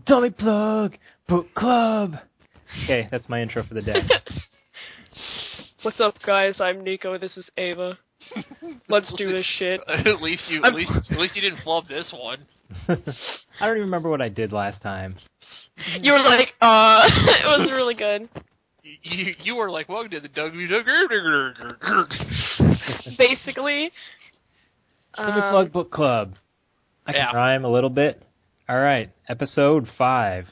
Dummy Plug Book Club. Okay, that's my intro for the day. What's up, guys? I'm Nico. This is Ava. Let's do this shit. At least you didn't flub this one. I don't even remember what I did last time. You were like, it was really good. You were like, welcome to the Basically. Dummy Plug Book Club. I can rhyme a little bit. All right, episode 5.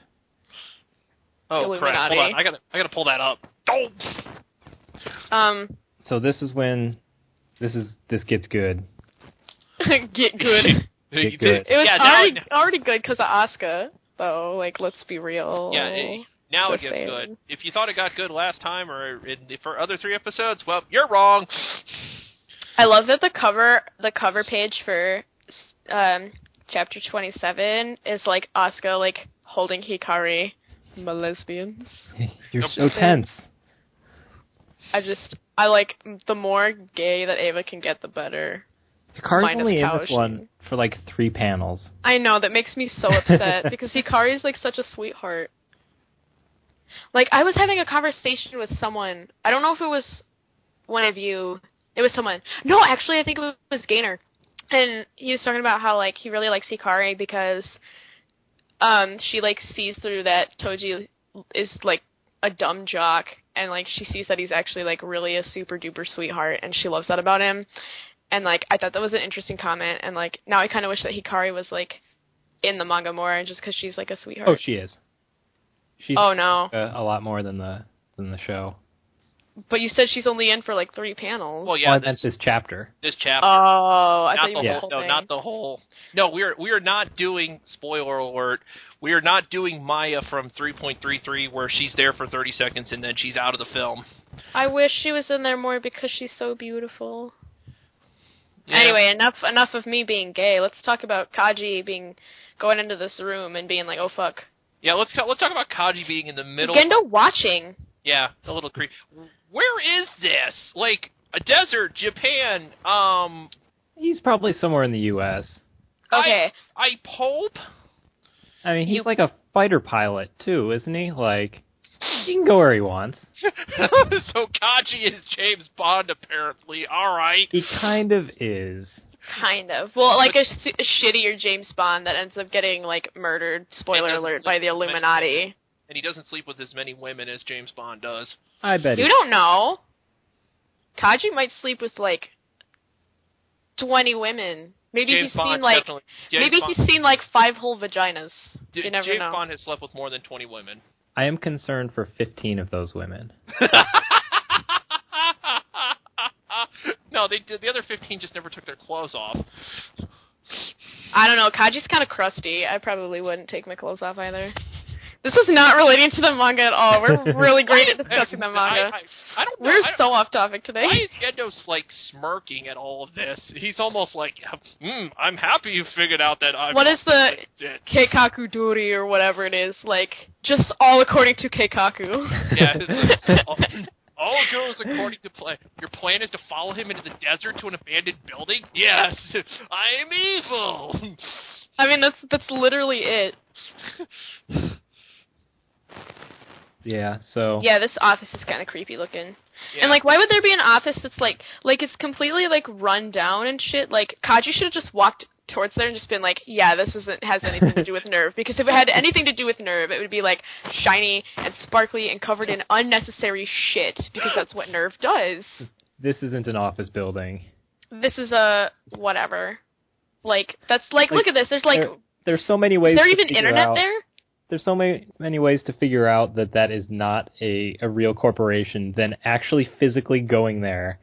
Oh crap! Hold on, I gotta pull that up. Oh. So this is when this gets good. Get good. Get good. It was already good because of Asuka, though. Like, let's be real. Yeah. Now it gets good. If you thought it got good last time or for other 3 episodes, well, you're wrong. I love that the cover page for chapter 27 is like Asuka like holding Hikari. My lesbians. You're so tense. I like, the more gay that Ava can get, the better. Hikari's only in this one for like 3 panels. I know, that makes me so upset, because Hikari's like such a sweetheart. Like, I was having a conversation with someone, I don't know if it was one of you, it was someone. No, actually, I think it was Gaynor. And he was talking about how, like, he really likes Hikari because she, like, sees through that Toji is, like, a dumb jock, and, like, she sees that he's actually, like, really a super-duper sweetheart, and she loves that about him. And, like, I thought that was an interesting comment, and, like, now I kind of wish that Hikari was, like, in the manga more, just because she's, like, a sweetheart. Oh, she is. She's a lot more than the show. But you said she's only in for, like, 3 panels. Well, yeah, that's this chapter. This chapter. Oh, I thought you meant the whole thing. No, not the whole. No, we are not doing, spoiler alert, we are not doing Maya from 3.33 where she's there for 30 seconds and then she's out of the film. I wish she was in there more because she's so beautiful. Yeah. Anyway, enough of me being gay. Let's talk about Kaji going into this room and being like, oh fuck. Yeah, let's talk about Kaji being in the middle. Gendo watching. Yeah, a little creep. Where is this? Like, a desert, Japan, He's probably somewhere in the U.S. Okay. I hope. I mean, he's like a fighter pilot, too, isn't he? Like, he can go where he wants. So Kaji is James Bond, apparently. All right. He kind of is. Kind of. Well, like a shittier James Bond that ends up getting, like, murdered, spoiler alert, by the Illuminati. And he doesn't sleep with as many women as James Bond does. I bet you don't know. Kaji might sleep with, like, 20 women. Maybe James he's Bond seen like 5 whole vaginas. You never James know. Bond has slept with more than 20 women. I am concerned for 15 of those women. No, the other 15 just never took their clothes off. I don't know. Kaji's kind of crusty. I probably wouldn't take my clothes off either. This is not relating to the manga at all. We're really great at discussing the manga. I don't know. We're so off topic today. Why is Gendo, like, smirking at all of this? He's almost like, I'm happy you figured out that I'm... What is the Keikaku Dori or whatever it is? Like, just all according to Keikaku. Yeah, all goes according to plan. Your plan is to follow him into the desert to an abandoned building? Yes, I am evil! I mean, that's literally it. Yeah, so... Yeah, this office is kind of creepy looking. Yeah. And, like, why would there be an office that's, like, it's completely, like, run down and shit? Like, Kaji should have just walked towards there and just been like, yeah, this has anything to do with Nerve. Because if it had anything to do with Nerve, it would be, like, shiny and sparkly and covered in unnecessary shit. Because that's what Nerve does. This isn't an office building. This is a... whatever. Like, that's, like look at this. There's, like... There's so many ways is there even internet out. there? There's so many ways to figure out that is not a real corporation than actually physically going there.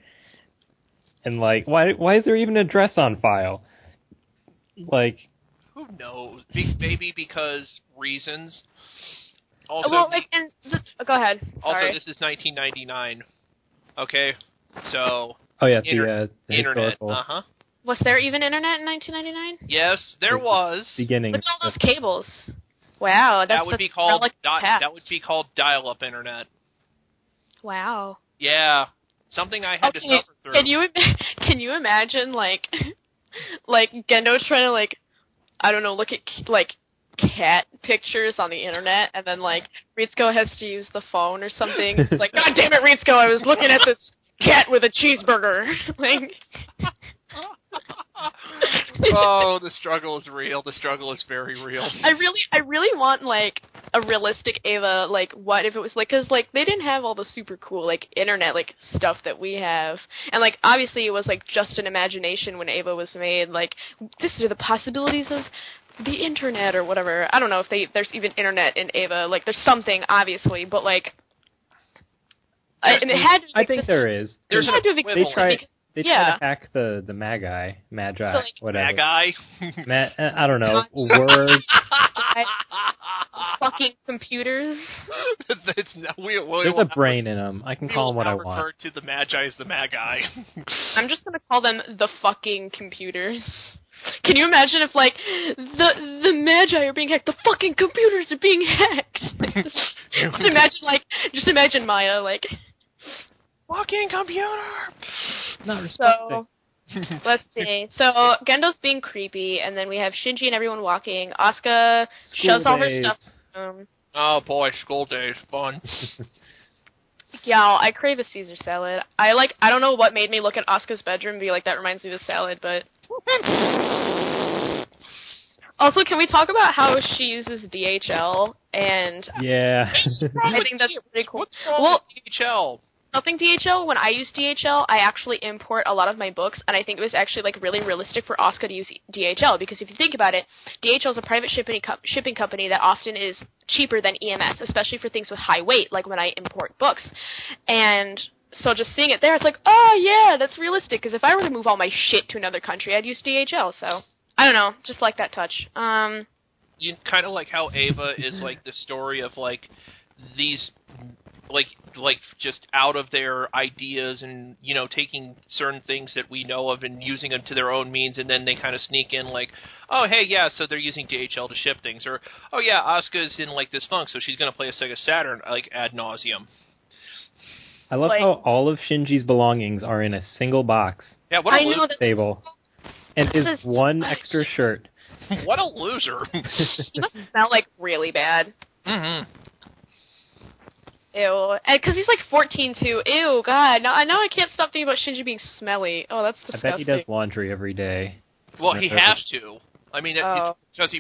And, like, why is there even an address on file? Like... Who knows? Maybe because reasons. Also, well, like, go ahead. Also, Sorry. this is 1999. Okay? So... Oh, yeah, the internet. historical... Uh-huh. Was there even internet in 1999? Yes, there was. Beginning. What's all those cables? Wow, that would be called dial-up internet. Wow. Yeah, something I had to suffer through. Can you imagine like Gendo trying to, like, I don't know, look at, like, cat pictures on the internet, and then like Ritsuko has to use the phone or something. It's like, God damn it, Ritsuko! I was looking at this cat with a cheeseburger. Like, oh, the struggle is real. The struggle is very real. I really want like a realistic Ava. Like, what if it was like, because like they didn't have all the super cool like internet like stuff that we have, and like obviously it was like just an imagination when Ava was made. Like, this are the possibilities of the internet or whatever. I don't know if there's even internet in Ava. Like, there's something obviously, but like, and it had. To I think there is. There's had to have They try. because, They try to hack the Magi, So, like, whatever. Magi? I don't know, words. fucking computers. There's a brain in them. I can call them what I want. Refer to the Magi as the Magi. I'm just gonna call them the fucking computers. Can you imagine if like the Magi are being hacked, the fucking computers are being hacked? Just imagine Maya like, fucking computer. Not respected. so. Let's see. So Gendo's being creepy, and then we have Shinji and everyone walking. Asuka shows all her stuff. Oh boy, school days, fun. Yeah, I crave a Caesar salad. I don't know what made me look at Asuka's bedroom and be like, that reminds me of a salad, but... Also, can we talk about how she uses DHL? And yeah. I think that's pretty cool. What's wrong with DHL? Nothing DHL. When I use DHL, I actually import a lot of my books, and I think it was actually like really realistic for Asuka to use DHL, because if you think about it, DHL is a private shipping company that often is cheaper than EMS, especially for things with high weight, like when I import books. And so just seeing it there, it's like, oh yeah, that's realistic, because if I were to move all my shit to another country, I'd use DHL, so I don't know, just like that touch. You kind of like how Ava is like the story of like these like just out of their ideas and, you know, taking certain things that we know of and using them to their own means, and then they kind of sneak in like, oh, hey, yeah, so they're using DHL to ship things, or, oh, yeah, Asuka's in, like, this funk, so she's going to play a Sega Saturn, like, ad nauseum. I love how all of Shinji's belongings are in a single box. Yeah, what a loser. Stable. And his one extra shirt. What a loser. He must smell, like, really bad. Mm-hmm. Ew. Because he's like 14 too. Ew, God. Now I can't stop thinking about Shinji being smelly. Oh, that's disgusting. I bet he does laundry every day. Well, he has to. I mean, because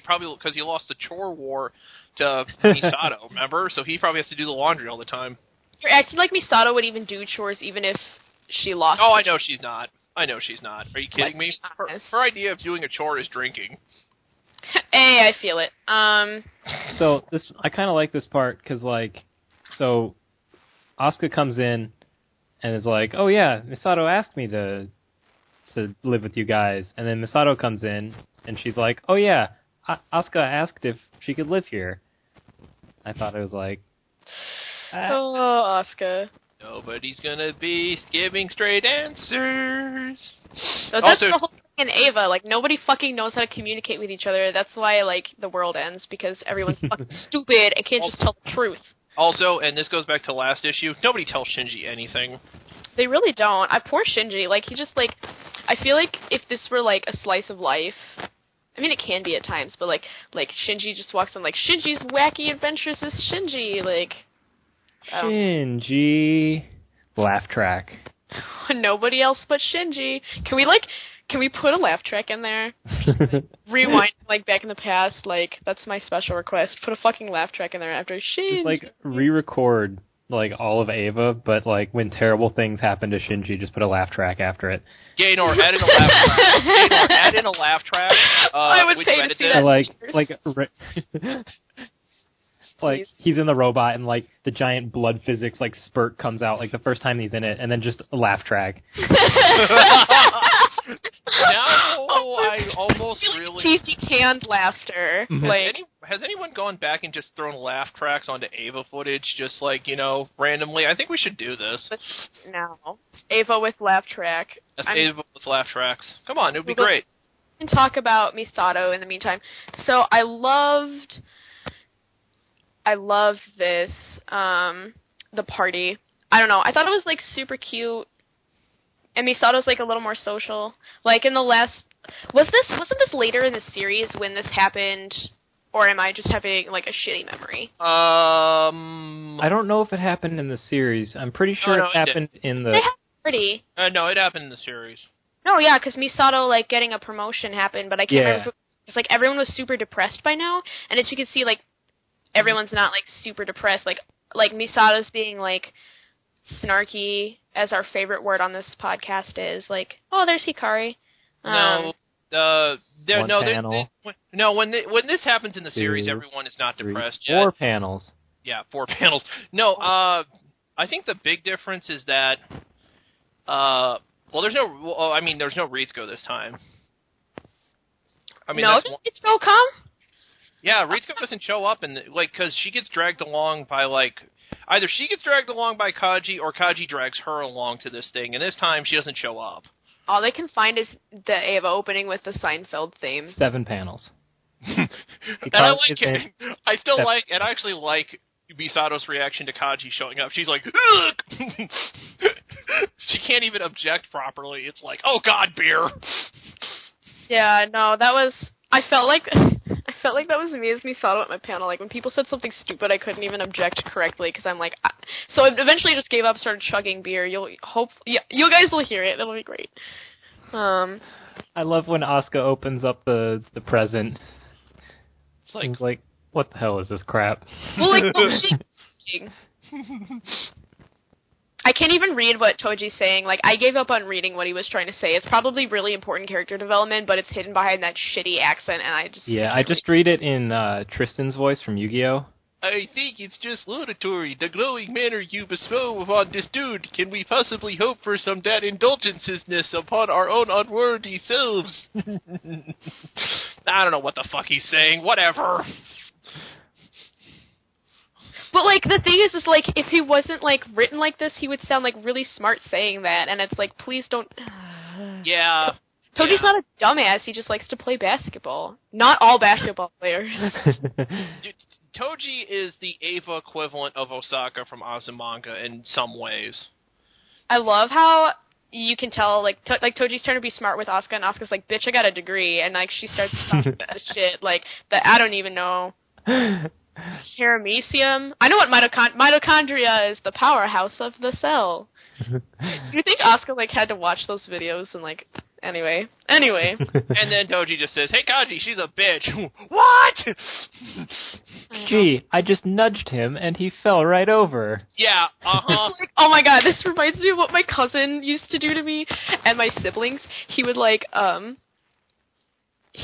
he lost the chore war to Misato, remember? So he probably has to do the laundry all the time. You're acting like Misato would even do chores even if she lost. Oh, I know she's not. Are you kidding me? Her idea of doing a chore is drinking. Hey, I feel it. So I kind of like this part because like. So, Asuka comes in and is like, "Oh yeah, Misato asked me to live with you guys." And then Misato comes in and she's like, "Oh yeah, Asuka asked if she could live here." I thought it was like, oh, Asuka. Nobody's gonna be giving straight answers. So that's the whole thing in Ava. Like, nobody fucking knows how to communicate with each other. That's why like the world ends, because everyone's fucking stupid and can't just tell the truth. Also, and this goes back to last issue, nobody tells Shinji anything. They really don't. Poor Shinji. Like, he just, like... I feel like if this were, like, a slice of life... I mean, it can be at times, but, like Shinji just walks on, like, Shinji's wacky adventures is Shinji, like... Shinji... Laugh track. Nobody else but Shinji. Can we put a laugh track in there? Just, like, rewind, like, back in the past, like, that's my special request. Put a fucking laugh track in there after Shinji. Just, like, re-record, like, all of Ava, but, like, when terrible things happen to Shinji, just put a laugh track after it. Gaynor, add in a laugh track. Gaynor, add in a laugh track. I would pay to see that. Like, he's in the robot and, like, the giant blood physics, like, spurt comes out, like, the first time he's in it, and then just a laugh track. Now I almost really... Cheesy canned laughter. Like, has anyone gone back and just thrown laugh tracks onto Ava footage, just, like, you know, randomly? I think we should do this. No. Ava with laugh track. That's Ava with laugh tracks. Come on, it would be great. We can talk about Misato in the meantime. So I loved this, the party. I don't know. I thought it was, like, super cute. And Misato's, like, a little more social. Like, in the last... Wasn't this later in the series when this happened Or am I just having, like, a shitty memory? I don't know if it happened in the series. I'm pretty sure no, it happened in the... They happened pretty. No, it happened in the series. No, yeah, because Misato, like, getting a promotion happened, but I can't remember if it was, it's like, everyone was super depressed by now, and as you can see, like, everyone's not, like, super depressed. Like Misato's being, like, snarky, as our favorite word on this podcast is. Like, oh, there's Hikari. When this happens in the series, everyone is not depressed yet. 4 panels. Yeah, 4 panels. No, I think the big difference is that, there's no Ritsuko this time. I mean, no, did Ritsuko come? Yeah, Ritsuko doesn't show up, because she gets dragged along by, like, either she gets dragged along by Kaji, or Kaji drags her along to this thing, and this time she doesn't show up. All they can find is the Ava opening with the Seinfeld theme. 7 panels. And I like it. I actually like Misato's reaction to Kaji showing up. She's like, ugh! She can't even object properly. It's like, oh god, beer! Yeah, no, I felt like that was me as Misato at my panel. Like, when people said something stupid, I couldn't even object correctly, because I'm like... So I eventually just gave up, started chugging beer. You guys will hear it. It'll be great. I love when Asuka opens up the present. It's like, what the hell is this crap? Well, like, I can't even read what Toji's saying. Like, I gave up on reading what he was trying to say. It's probably really important character development, but it's hidden behind that shitty accent, and I just... Yeah, I just read it in Tristan's voice from Yu-Gi-Oh! I think it's just laudatory. The glowing manner you bestow upon this dude. Can we possibly hope for some that indulgenciousness upon our own unworthy selves? I don't know what the fuck he's saying. Whatever. But, like, the thing is, like, if he wasn't, like, written like this, he would sound, like, really smart saying that, and it's like, please don't... Yeah. Toji's not a dumbass, he just likes to play basketball. Not all basketball players. Toji is the Ava equivalent of Osaka from Azumanga in some ways. I love how you can tell, like, Toji's trying to be smart with Asuka, and Asuka's like, bitch, I got a degree, and, like, she starts talking this shit, like, that I don't even know. Paramecium. I know what mitochondria is, the powerhouse of the cell. Do you think Asuka, like, had to watch those videos and, like... Anyway. And then Toji just says, hey, Kaji, she's a bitch. What? Gee, I just nudged him, and he fell right over. Yeah, Like, oh my god, this reminds me of what my cousin used to do to me and my siblings. He would, like, he'd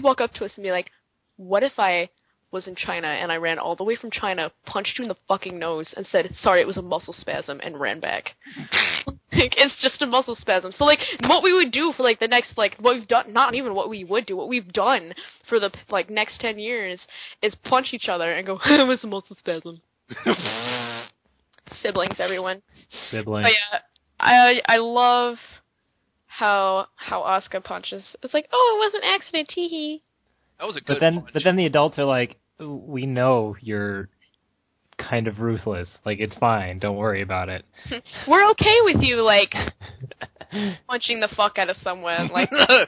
walk up to us and be like, what if I was in China and I ran all the way from China, punched you in the fucking nose, and said, sorry, it was a muscle spasm, and ran back. Like, it's just a muscle spasm. So, like, what we would do for, like, the next, like, what we've done, not even what we would do, what we've done for the, like, next 10 years is punch each other and go, it was a muscle spasm. Siblings, everyone. Siblings. But yeah, I love how Asuka punches. It's like, oh, it was an accident, tee-hee. That was a good punch. But then the adults are like, we know you're kind of ruthless. Like, it's fine. Don't worry about it. We're okay with you, like, punching the fuck out of someone. Like, go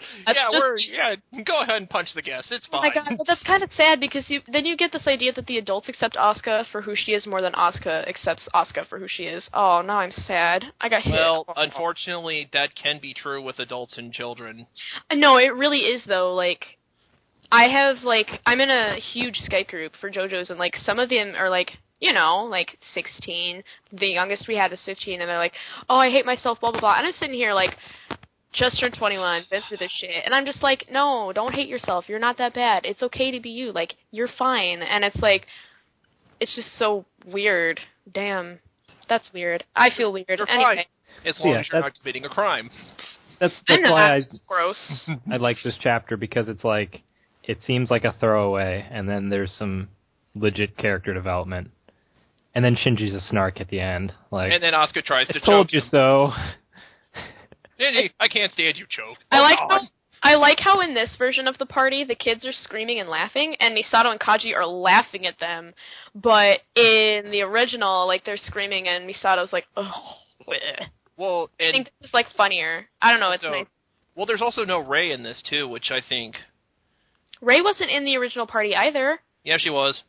ahead and punch the guest. It's fine. Oh my god, but that's kind of sad because then you get this idea that the adults accept Asuka for who she is more than Asuka accepts Asuka for who she is. Oh, now I'm sad. I got hit. Well, unfortunately, that can be true with adults and children. No, it really is, though. Like, I'm in a huge Skype group for JoJo's, and, like, some of them are, like, you know, like, 16. The youngest we had is 15, and they're like, oh, I hate myself, blah, blah, blah. And I'm sitting here, like, just turned 21, been through this shit. And I'm just like, no, don't hate yourself. You're not that bad. It's okay to be you. Like, you're fine. And it's like, it's just so weird. Damn. That's weird. I feel weird. You're anyway. fine. As long as you're not committing a crime. That's why gross. I like this chapter, because it's like, it seems like a throwaway, and then there's some legit character development. And then Shinji's a snark at the end. Like, and then Asuka tries to choke told you so. Shinji, I can't stand you choke. I like how in this version of the party, the kids are screaming and laughing, and Misato and Kaji are laughing at them. But in the original, like, they're screaming, and Misato's like, oh. Well, I think this is, like, funnier. I don't know, it's nice. Well, there's also no Rei in this, too, which I think... Rei wasn't in the original party either. Yeah, she was.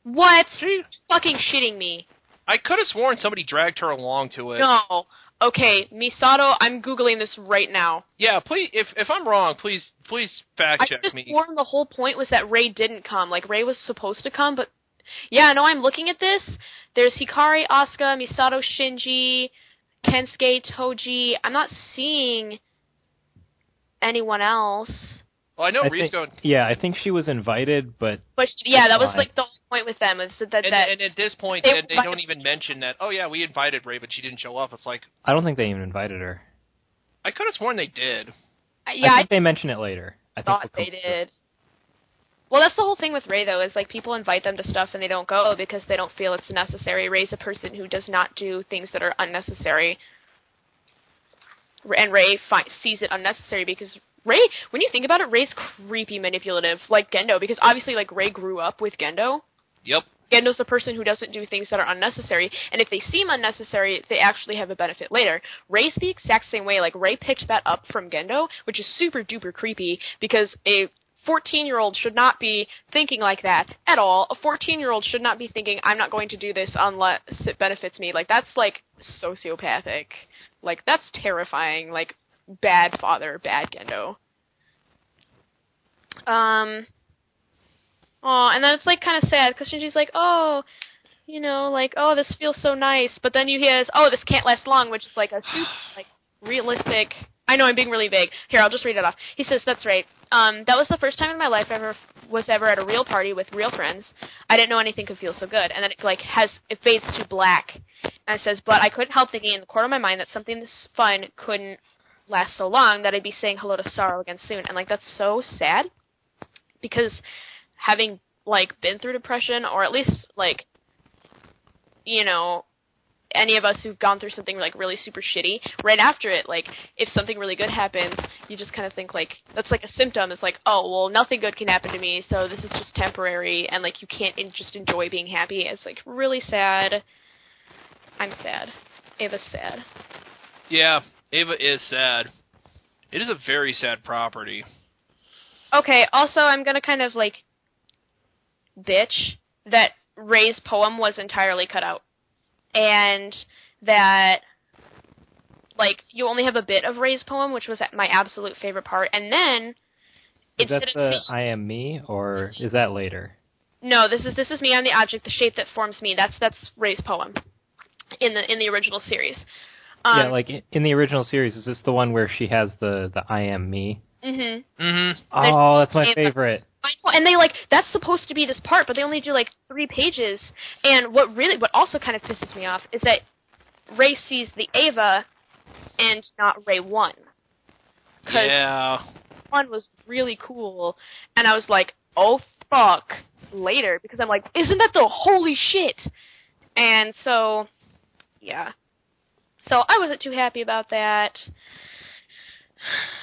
What? You're fucking shitting me. I could have sworn somebody dragged her along to it. No. Okay, Misato, I'm Googling this right now. Yeah, please, if I'm wrong, please fact check me. I just sworn the whole point was that Rei didn't come. Like, Rei was supposed to come, but... Yeah, no, I'm looking at this. There's Hikari, Asuka, Misato, Shinji, Kensuke, Toji. I'm not seeing anyone else. Well, I know Rizko... Yeah, I think she was invited, but... yeah, that was like the whole point with them. Is that and at this point, they don't even mention that, oh yeah, we invited Rei, but she didn't show up. It's like... I don't think they even invited her. I could have sworn they did. Yeah, I think they mention it later. I thought they did. Well, that's the whole thing with Rei, though, is like people invite them to stuff and they don't go because they don't feel it's necessary. Rei's a person who does not do things that are unnecessary. And Rei sees it unnecessary because Rei, when you think about it, Rei's creepy manipulative, like Gendo, because obviously, like, Rei grew up with Gendo. Yep. Gendo's the person who doesn't do things that are unnecessary, and if they seem unnecessary, they actually have a benefit later. Rei's the exact same way. Like, Rei picked that up from Gendo, which is super duper creepy, because a 14-year-old should not be thinking like that at all. A 14-year-old should not be thinking, I'm not going to do this unless it benefits me. Like, that's, like, sociopathic. Like, that's terrifying. Like, bad father, bad Gendo. Oh, and then it's, like, kind of sad, because Shinji's like, oh, you know, like, oh, this feels so nice, but then you hear, oh, this can't last long, which is, like, a super, like, realistic... I know, I'm being really vague. Here, I'll just read it off. He says, that's right. That was the first time in my life I was ever at a real party with real friends. I didn't know anything could feel so good. And then it fades to black. And it says, but I couldn't help thinking in the corner of my mind that something this fun couldn't last so long, that I'd be saying hello to sorrow again soon. And, like, that's so sad. Because having, like, been through depression, or at least, like, you know, any of us who've gone through something, like, really super shitty, right after it, like, if something really good happens, you just kind of think, like, that's, like, a symptom. It's like, oh, well, nothing good can happen to me, so this is just temporary, and, like, you can't just enjoy being happy. It's, like, really sad. I'm sad. Ava's sad. Yeah, Ava is sad. It is a very sad property. Okay, also, I'm gonna kind of, like, bitch that Rei's poem was entirely cut out. And that, like, you only have a bit of Rei's poem, which was my absolute favorite part, and then... Is that the I am me, or is that later? No, this is me, I'm the object, the shape that forms me. That's Rei's poem in the original series. Yeah, like, in the original series, is this the one where she has the I am me? Mm-hmm. Mm-hmm. Oh, that's my favorite. And they, like, that's supposed to be this part, but they only do, like, 3 pages. And what also kind of pisses me off is that Rei sees the Ava and not Rei 1. Yeah. 1 was really cool. And I was like, oh, fuck, later. Because I'm like, isn't that the holy shit? And so, yeah. So I wasn't too happy about that.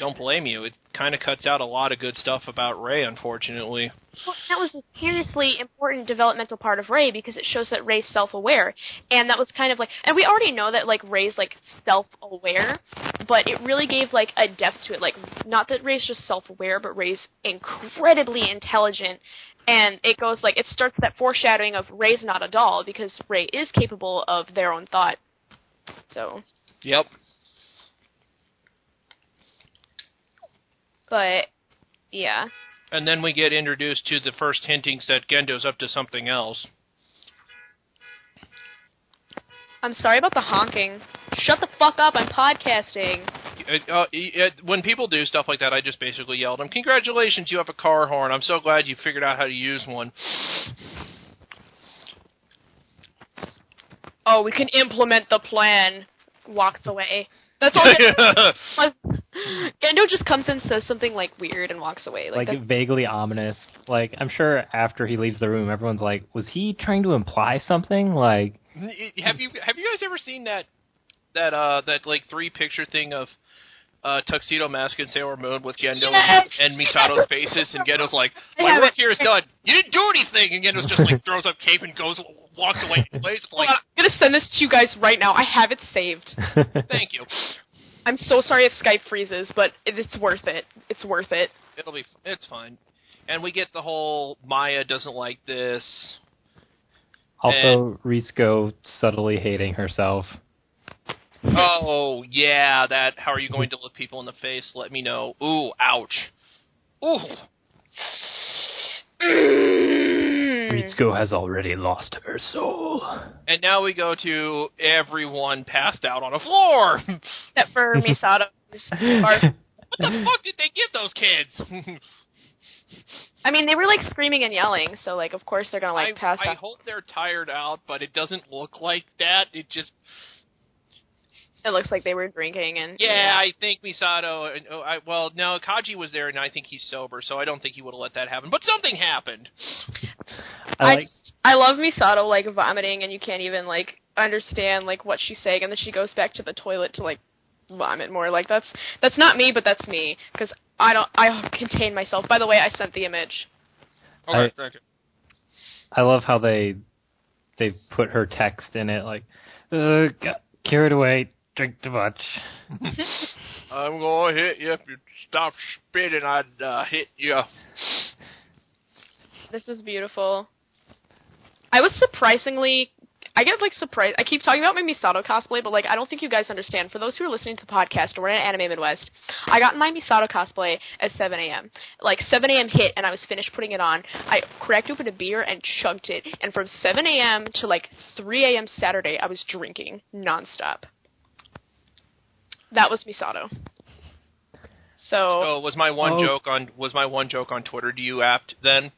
Don't blame you. It kind of cuts out a lot of good stuff about Rei, unfortunately. Well, that was a seriously important developmental part of Rei because it shows that Rei's self-aware. And that was kind of like... And we already know that, like, Rei's, like, self-aware, but it really gave, like, a depth to it. Like, not that Rei's just self-aware, but Rei's incredibly intelligent. And it goes, like, it starts that foreshadowing of Rei's not a doll because Rei is capable of their own thought. So... Yep. But, yeah. And then we get introduced to the first hintings that Gendo's up to something else. I'm sorry about the honking. Shut the fuck up, I'm podcasting. When people do stuff like that, I just basically yell at them, congratulations, you have a car horn. I'm so glad you figured out how to use one. Oh, we can implement the plan. Walks away. That's all. Gendo just comes and says something, like, weird and walks away. Like vaguely ominous. Like, I'm sure after he leaves the room, everyone's like, was he trying to imply something? Like, have you guys ever seen that like 3-picture thing of Tuxedo Mask and Sailor Moon with Gendo and Misato's faces, and Gendo's like, my work here is done. You didn't do anything, and Gendo's just like throws up cape and walks away. Like, I'm gonna send this to you guys right now. I have it saved. Thank you. I'm so sorry if Skype freezes, but it's worth it. It's worth it. It's fine. And we get the whole Maya doesn't like this. Also, Ritsuko subtly hating herself. Oh, yeah, that, how are you going to look people in the face? Let me know. Ooh, ouch. Ooh. Ritsuko has already lost her soul. And now we go to everyone passed out on a floor. Except for Misato. What the fuck did they give those kids? I mean, they were, like, screaming and yelling, so, like, of course they're gonna, like, pass out. I hope they're tired out, but it doesn't look like that. It just... It looks like they were drinking and... Yeah, I think Misato... well, no, Kaji was there, and I think he's sober, so I don't think he would have let that happen. But something happened. I love Misato, like, vomiting, and you can't even, like, understand, like, what she's saying, and then she goes back to the toilet to, like, vomit more. Like, that's not me, but that's me, because I contain myself. By the way, I sent the image. Okay, thank you. I love how they put her text in it, like, got carried away, drink too much. I'm gonna hit you. If you stop spitting, I'd hit you. This is beautiful. I was surprisingly... I get, like, surprised. I keep talking about my Misato cosplay, but, like, I don't think you guys understand. For those who are listening to the podcast or we're at Anime Midwest, I got my Misato cosplay at 7 a.m. Like, 7 a.m. hit, and I was finished putting it on. I cracked open a beer and chugged it. And from 7 a.m. to, like, 3 a.m. Saturday, I was drinking nonstop. That was Misato. So was my one joke on Twitter to you apt then?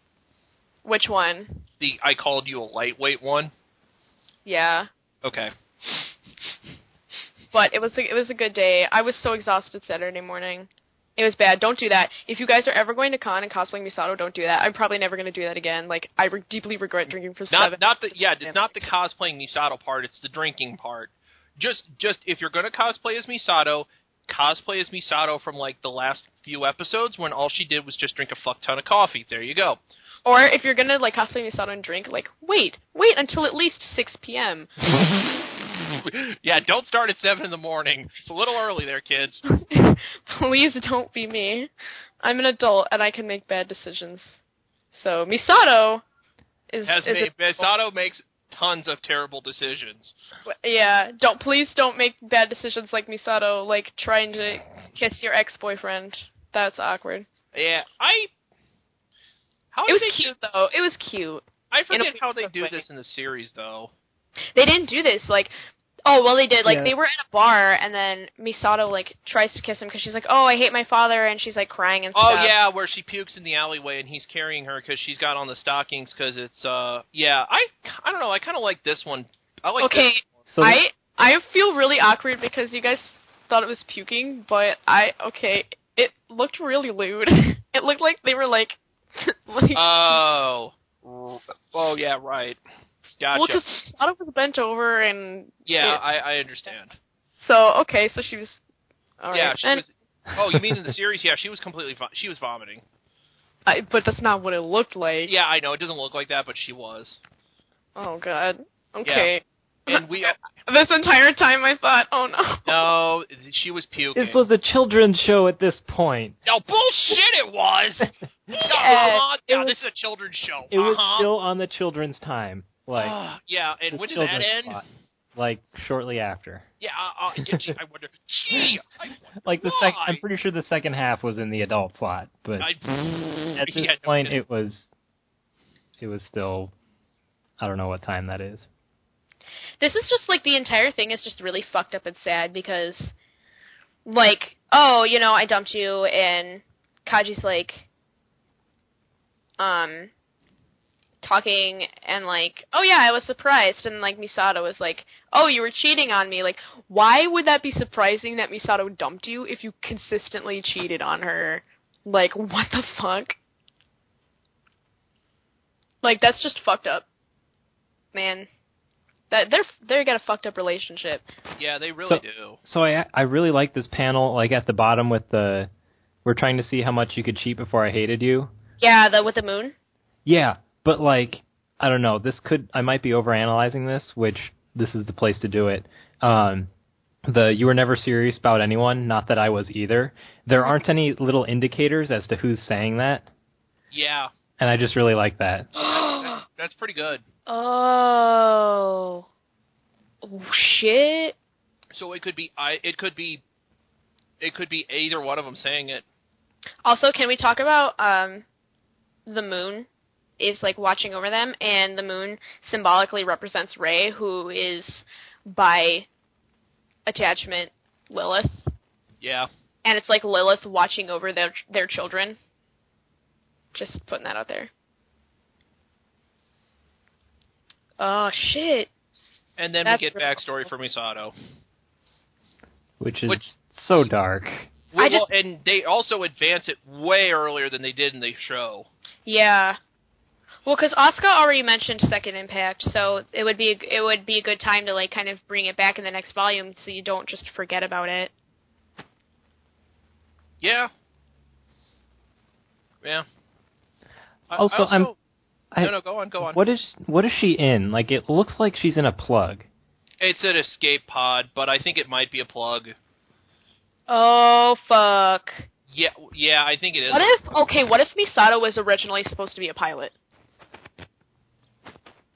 Which one? I called you a lightweight one. Yeah. Okay. But it was a good day. I was so exhausted Saturday morning. It was bad. Don't do that. If you guys are ever going to con and cosplaying Misato, don't do that. I'm probably never going to do that again. Like, I deeply regret drinking for 7. It's not the cosplaying Misato part. It's the drinking part. Just if you're going to cosplay as Misato, cosplay as Misato from like the last few episodes when all she did was just drink a fuck ton of coffee. There you go. Or if you're gonna like cosplay Misato and drink, like wait until at least 6 p.m. Yeah, don't start at 7 in the morning. It's a little early there, kids. Please don't be me. I'm an adult and I can make bad decisions. So Misato Misato makes tons of terrible decisions. Yeah, please don't make bad decisions like Misato, like trying to kiss your ex-boyfriend. That's awkward. Yeah, it was cute, though. It was cute. I forget how they do this in the series, though. They didn't do this, like... Oh, well, they did. Like, they were in a bar, and then Misato, like, tries to kiss him because she's like, oh, I hate my father, and she's, like, crying and stuff. Oh, yeah, where she pukes in the alleyway, and he's carrying her because she's got on the stockings because it's, yeah. I don't know, I kind of like this one. I like this one. I feel really awkward because you guys thought it was puking, but it looked really lewd. It looked like they were, like... Oh, yeah, right. Gotcha. Well, because Misato was bent over and... Yeah, I understand. So, so she was... All right. Yeah, she was... Oh, you mean in the series? Yeah, she was completely... She was vomiting. But that's not what it looked like. Yeah, I know. It doesn't look like that, but she was. Oh, God. Okay. Yeah. And this entire time I thought, oh, no. No, she was puking. This was a children's show at this point. No, bullshit it was! This is a children's show. It was still on the children's time. Like, yeah, and when did that end? Spot, like, shortly after. Yeah, I wonder. Gee, like I'm pretty sure the second half was in the adult slot, but at this point it was still, I don't know what time that is. This is just like the entire thing is just really fucked up and sad because, like, oh, you know, I dumped you, and Kaji's like, talking and like, oh yeah, I was surprised, and like Misato was like, oh, you were cheating on me. Like, why would that be surprising that Misato dumped you if you consistently cheated on her? Like, what the fuck? Like, that's just fucked up, man. That they got a fucked up relationship. Yeah, they really do. So I really like this panel, like at the bottom with the, we're trying to see how much you could cheat before I hated you. Yeah, with the moon. Yeah. But, like, I don't know, I might be overanalyzing this, which this is the place to do it. you were never serious about anyone, not that I was either, there aren't any little indicators as to who's saying that. Yeah. And I just really like that. That's pretty good. Oh, shit. So it could be either one of them saying it. Also, can we talk about the moon is like watching over them, and the moon symbolically represents Rei, who is by attachment Lilith. Yeah. And it's like Lilith watching over their children. Just putting that out there. Oh, shit. And then we get backstory for Misato. Which is so dark. Well, and they also advance it way earlier than they did in the show. Yeah. Well, because Asuka already mentioned Second Impact, so it would be a good time to like kind of bring it back in the next volume, so you don't just forget about it. Yeah. Yeah. Also, no, go on. What is she in? Like, it looks like she's in a plug. It's an escape pod, but I think it might be a plug. Oh, fuck. Yeah, I think it is. What if Misato was originally supposed to be a pilot?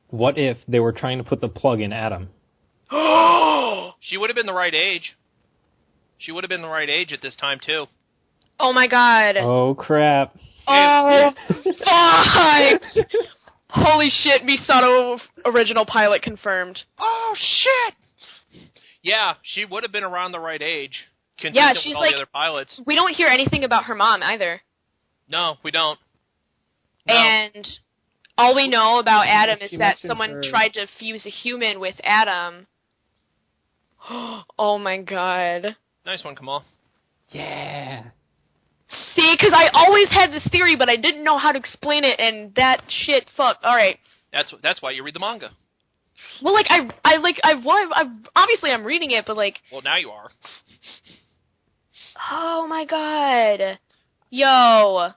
What if they were trying to put the plug in Adam? She would have been the right age. She would have been the right age at this time, too. Oh, my God. Oh, crap. Oh, fuck! Holy shit, Misato original pilot confirmed. Oh, shit! Yeah, she would have been around the right age. Yeah, she's with all like, the other pilots. We don't hear anything about her mom either. No, we don't. No. And all we know about Adam is that mentioned someone tried to fuse a human with Adam. Oh my god. Nice one, Kamal. Yeah. See, because I always had this theory, but I didn't know how to explain it, and that shit, fuck. Alright. That's why you read the manga. Well, like, obviously I'm reading it, but like... Well, now you are. Oh my god. Yo.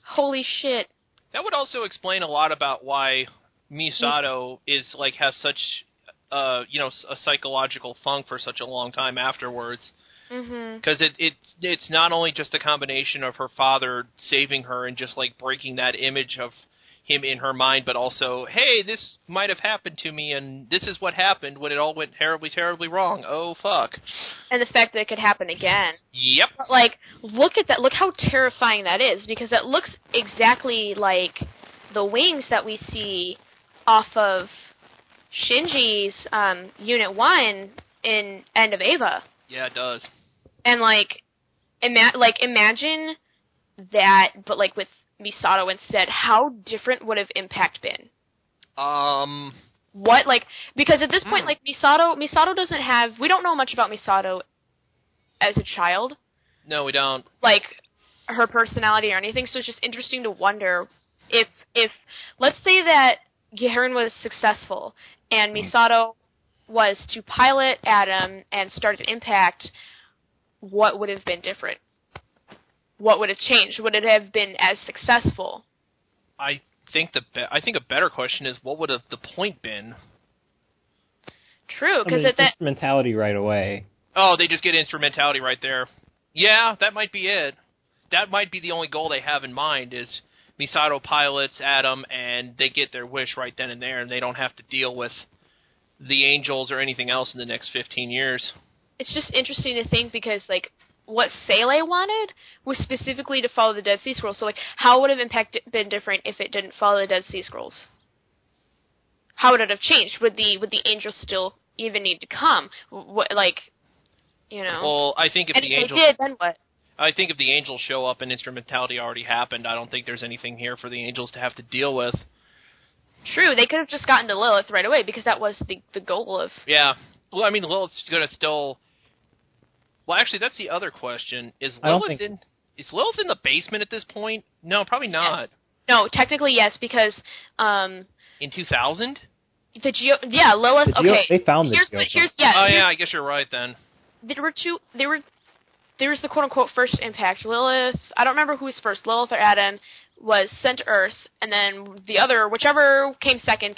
Holy shit. That would also explain a lot about why Misato has such, a psychological funk for such a long time afterwards. Because it's not only just a combination of her father saving her and just like breaking that image of him in her mind, but also, hey, this might have happened to me, and this is what happened when it all went terribly, terribly wrong. Oh, fuck. And the fact that it could happen again. Yep. But, like, look at that. Look how terrifying that is, because it looks exactly like the wings that we see off of Shinji's Unit 1 in End of Eva. Yeah, it does. And, like, imagine that, but, like, with Misato instead, how different would have Impact been? What, like, because at this point, like, Misato doesn't have, we don't know much about Misato as a child. No, we don't. Like, her personality or anything, so it's just interesting to wonder if let's say that Giharen was successful, and Misato was to pilot Adam and start an Impact, what would have been different? What would have changed? Would it have been as successful? I think a better question is, what would have the point been? True, because instrumentality right away. Oh, they just get instrumentality right there. Yeah, that might be it. That might be the only goal they have in mind is Misato pilots Adam, and they get their wish right then and there, and they don't have to deal with the angels or anything else in the next 15 years. It's just interesting to think because, like, what Sele wanted was specifically to follow the Dead Sea Scrolls. So, like, how would have Impact been different if it didn't follow the Dead Sea Scrolls? How would it have changed? Would the angels still even need to come? What, like, you know? Well, I think if and the if angels they did, then what? I think if the angels show up and instrumentality already happened, I don't think there's anything here for the angels to have to deal with. True, they could have just gotten to Lilith right away because that was the goal of. Yeah. Well, I mean, Lilith's gonna still. Well, actually, that's the other question. Is Lilith in the basement at this point? No, probably not. Yes. No, technically yes, because in 2000? Lilith. Okay, they found the I guess you're right then. There was the quote unquote first Impact. Lilith. I don't remember who was first. Lilith or Adam was sent to Earth, and then the other, whichever came second.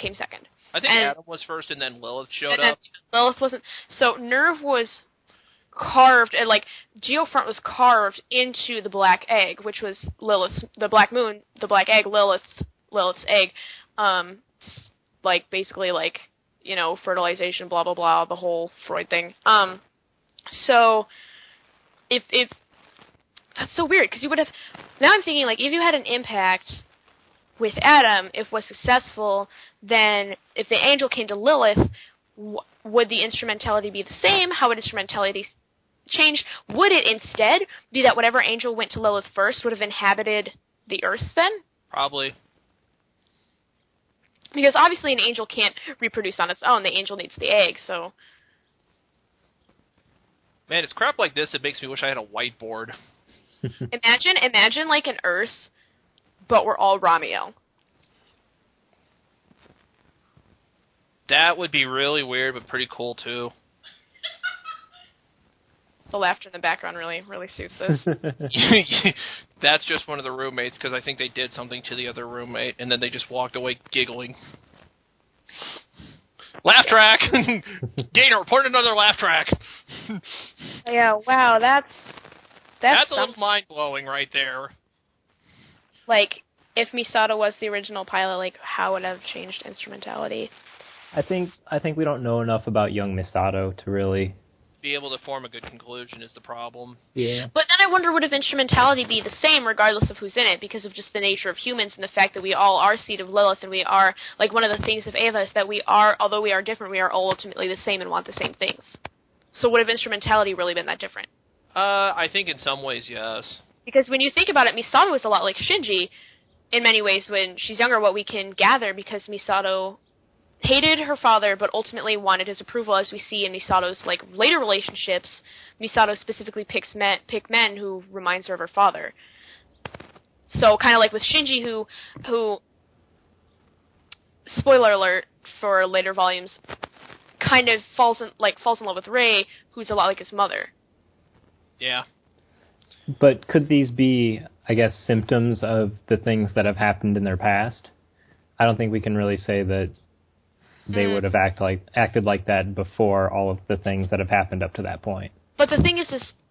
I think Adam was first, and then Lilith showed up. Lilith wasn't. So Nerve was. carved, and like Geofront was carved into the black egg, which was Lilith's, the black moon, the black egg, Lilith's egg, like basically like, you know, fertilization, blah blah blah, the whole Freud thing. So if that's so weird, because you would have, now I'm thinking like if you had an impact with Adam, if was successful, then if the angel came to Lilith, would the instrumentality be the same? How would instrumentality change? Would it instead be that whatever angel went to Lilith first would have inhabited the earth then? Probably. Because obviously an angel can't reproduce on its own. The angel needs the egg, so... Man, it's crap like this that makes me wish I had a whiteboard. Imagine like an Earth, but we're all Ramiel. That would be really weird, but pretty cool, too. The laughter in the background really suits this. That's just one of the roommates, because I think they did something to the other roommate, and then they just walked away giggling. Laugh track! Gainer, report another laugh track! Yeah, wow, that's a little mind-blowing right there. Like, if Misato was the original pilot, like, how would it have changed instrumentality? I think we don't know enough about young Misato to really be able to form a good conclusion is the problem. Yeah. But then I wonder, would if instrumentality be the same regardless of who's in it, because of just the nature of humans and the fact that we all are seed of Lilith, and we are, like, one of the things of Eva is that we are, although we are different, we are all ultimately the same and want the same things. So would have instrumentality really been that different? I think in some ways, yes. Because when you think about it, Misato is a lot like Shinji in many ways when she's younger, what we can gather, because Misato hated her father, but ultimately wanted his approval, as we see in Misato's like later relationships. Misato specifically pick men who reminds her of her father. So kind of like with Shinji, who spoiler alert for later volumes, kind of falls in love with Rei, who's a lot like his mother. Yeah. But could these be, I guess, symptoms of the things that have happened in their past? I don't think we can really say that they would have acted like that before all of the things that have happened up to that point. But the thing is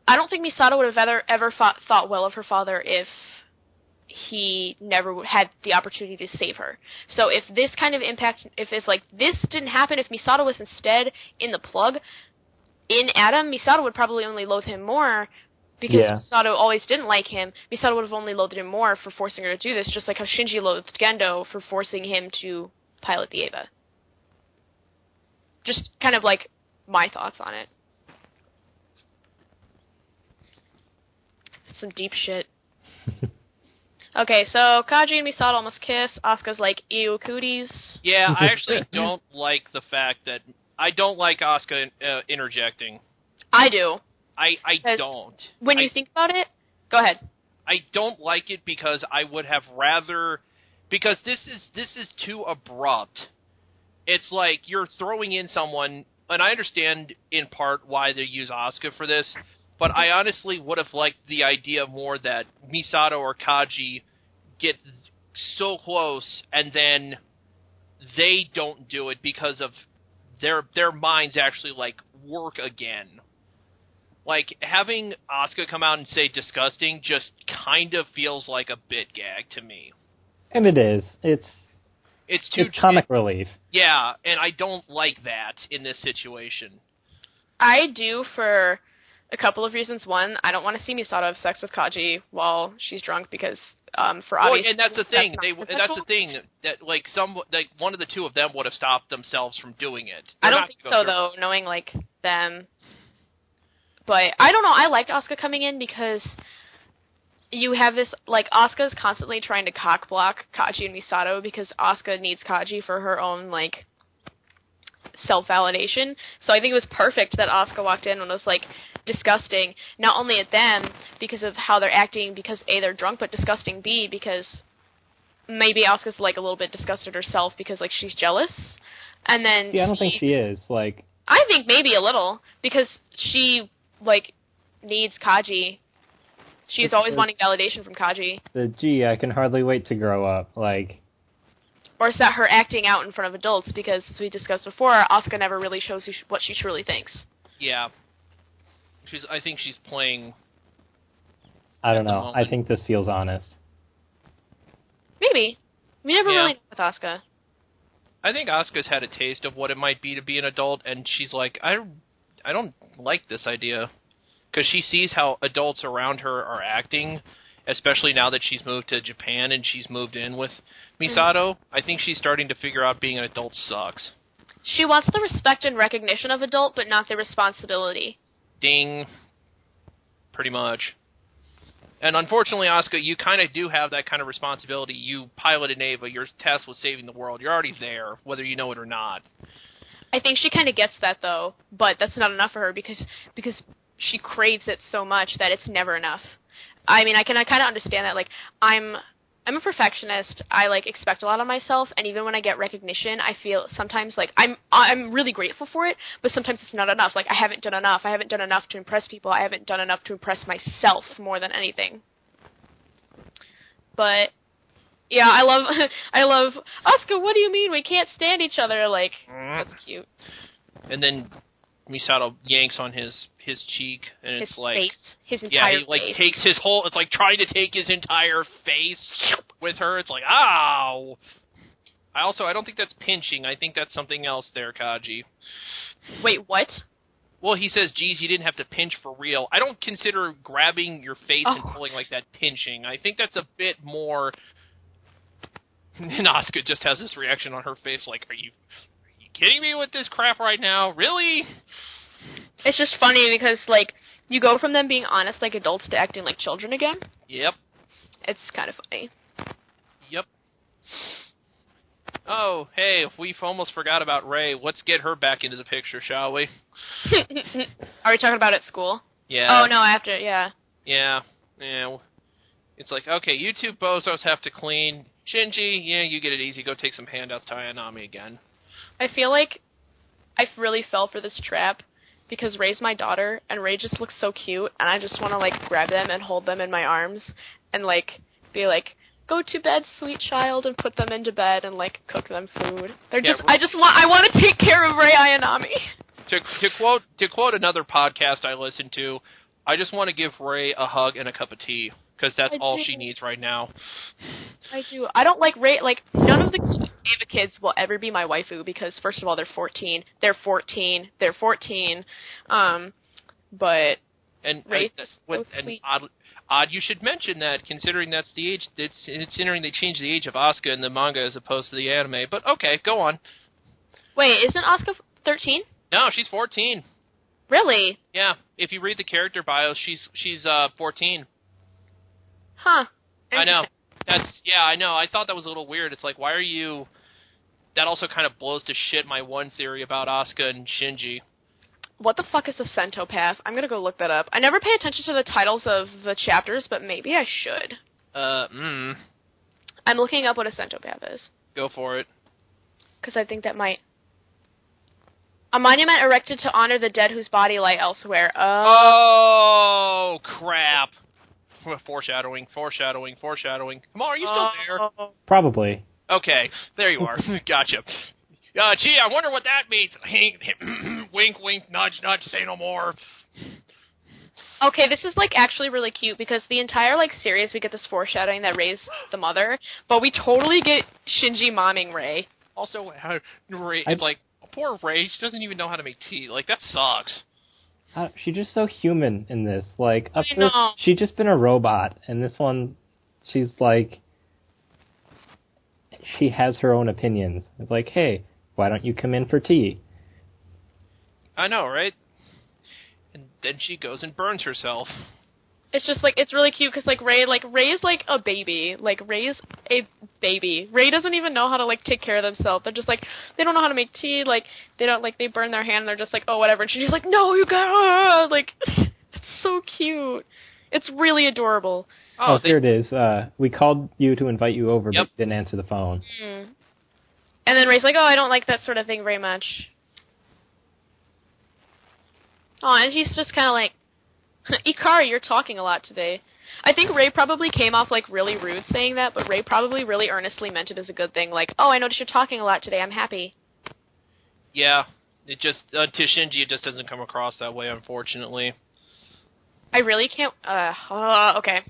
I don't think Misato would have ever thought well of her father if he never had the opportunity to save her. So if this kind of impact, if like this didn't happen, if Misato was instead in the plug, in Adam, Misato would probably only loathe him more, because Misato always didn't like him. Misato would have only loathed him more for forcing her to do this, just like how Shinji loathed Gendo for forcing him to pilot the Eva. Just kind of like my thoughts on it. Some deep shit. Okay, so Kaji and Misato almost kiss. Asuka's like, ew, cooties. Yeah, I actually don't like the fact that... I don't like Asuka interjecting. I do. I don't. When you think about it... Go ahead. I don't like it because I would have rather... Because this is too abrupt. It's like you're throwing in someone... And I understand in part why they use Asuka for this, but I honestly would have liked the idea more that Misato or Kaji get so close and then they don't do it because of their minds actually like work again. Like having Asuka come out and say disgusting just kind of feels like a bit gag to me. And it is. It's comic relief. Yeah, and I don't like that in this situation. I do for a couple of reasons. One, I don't want to see Misato have sex with Kaji while she's drunk because for obvious. Well, and that's the thing. That's the thing that like one of the two of them would have stopped themselves from doing it. I don't think so though, knowing like them. But I don't know. I liked Asuka coming in because you have this like Asuka's constantly trying to cock block Kaji and Misato because Asuka needs Kaji for her own like self-validation. So I think it was perfect that Asuka walked in and was like disgusting, not only at them because of how they're acting, because A, they're drunk, but disgusting B, because maybe Asuka's like a little bit disgusted herself because like she's jealous. And then I don't think she is. Like I think maybe a little because she like needs Kaji. She's always wanting validation from Kaji. I can hardly wait to grow up. Like, or is that her acting out in front of adults? Because, as we discussed before, Asuka never really shows you what she truly thinks. Yeah. I think she's playing. I don't At the know. I moment. think this feels honest. Maybe. We never Yeah. really know with Asuka. I think Asuka's had a taste of what it might be to be an adult, and she's like, I don't like this idea. Because she sees how adults around her are acting, especially now that she's moved to Japan and she's moved in with Misato. I think she's starting to figure out being an adult sucks. She wants the respect and recognition of adult, but not the responsibility. Ding. Pretty much. And unfortunately, Asuka, you kind of do have that kind of responsibility. You piloted Ava. Your task was saving the world. You're already there, whether you know it or not. I think she kind of gets that, though, but that's not enough for her because she craves it so much that it's never enough. I mean, I kind of understand that. Like, I'm a perfectionist. I expect a lot of myself, and even when I get recognition, I feel sometimes like I'm really grateful for it, but sometimes it's not enough. Like, I haven't done enough. I haven't done enough to impress people. I haven't done enough to impress myself more than anything. But yeah, I love Asuka. What do you mean we can't stand each other? Like, that's cute. And then Misato yanks on his cheek, and His it's like face, his entire he like face. takes his whole. It's like trying to take his entire face with her. It's like, ow. I don't think that's pinching. I think that's something else there, Kaji. Wait, what? Well, he says, geez, you didn't have to pinch for real. I don't consider grabbing your face and pulling like that pinching. I think that's a bit more... And Asuka just has this reaction on her face like, are you kidding me with this crap right now? Really? It's just funny because, you go from them being honest like adults to acting like children again. Yep. It's kind of funny. Yep. Oh, hey, we almost forgot about Ray. Let's get her back into the picture, shall we? Are we talking about at school? Yeah. Oh, no, after, yeah. Yeah. It's like, okay, you two bozos have to clean. Shinji, yeah, you get it easy. Go take some handouts to Ayanami again. I feel like I really fell for this trap because Ray's my daughter, and Ray just looks so cute, and I just want to, grab them and hold them in my arms and, be like, go to bed, sweet child, and put them into bed and, cook them food. I want to take care of Ray Ayanami. To quote another podcast I listened to, I just want to give Ray a hug and a cup of tea, because that's all she needs right now. I do. I don't like Ray, none of the Ava kids will ever be my waifu, because, first of all, they're 14. They're 14. They're 14. But And Ray's so sweet. Odd you should mention that, considering that's the age. Considering they changed the age of Asuka in the manga as opposed to the anime. But okay, go on. Wait, isn't Asuka 13? No, she's 14. Really? Yeah, if you read the character bio, she's 14. Huh. I know. I know. I thought that was a little weird. It's like, why are you? That also kind of blows to shit my one theory about Asuka and Shinji. What the fuck is a centopath? I'm gonna go look that up. I never pay attention to the titles of the chapters, but maybe I should. I'm looking up what a centopath is. Go for it. Because I think that might... A monument erected to honor the dead whose body lie elsewhere. Oh, crap. Foreshadowing. Come on, are you still there? Probably. Okay, there you are. Gotcha. Gee, I wonder what that means. Wink, wink, nudge, nudge, say no more. Okay, this is, actually really cute, because the entire, series, we get this foreshadowing that Ray's the mother, but we totally get Shinji momming Ray. Also, Ray, poor Ray, she doesn't even know how to make tea. That sucks. She's just so human in this. Up I know. she's just been a robot, and this one, she's she has her own opinions. It's like, hey, why don't you come in for tea? I know, right? And then she goes and burns herself. It's just, it's really cute, because, Ray, Ray's, a baby. Ray's a baby. Ray doesn't even know how to, take care of themselves. They're just, they don't know how to make tea, they don't, they burn their hand, and they're just oh, whatever. And she's like, no, you gotta, it's so cute. It's really adorable. Oh, here it is. We called you to invite you over, Yep. but you didn't answer the phone. Mm. And then Ray's like, oh, I don't like that sort of thing very much. Oh, and he's just kind of Ikari, you're talking a lot today. I think Ray probably came off, really rude saying that, but Ray probably really earnestly meant it as a good thing. Oh, I noticed you're talking a lot today. I'm happy. Yeah, it just, to Shinji, it just doesn't come across that way, unfortunately. I really can't. Okay.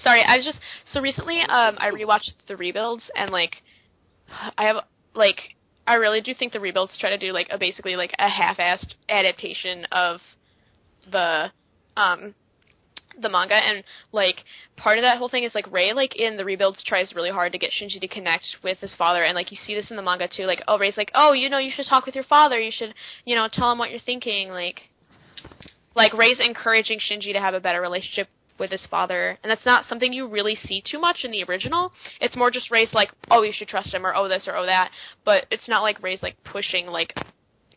Sorry, so recently. I rewatched the rebuilds, and like, I really do think the rebuilds try to do like basically like a half-assed adaptation of the manga, and like part of that whole thing is like Rei, like in the rebuilds, tries really hard to get Shinji to connect with his father, and like you see this in the manga too. Like, oh, Rei's like, oh, you know, you should talk with your father. You should, you know, tell him what you're thinking. Like Rei's encouraging Shinji to have a better relationship with his father, and that's not something you really see too much in the original. It's more just Rei's like, oh, you should trust him, or oh this or oh that, but it's not like Rei's like pushing, like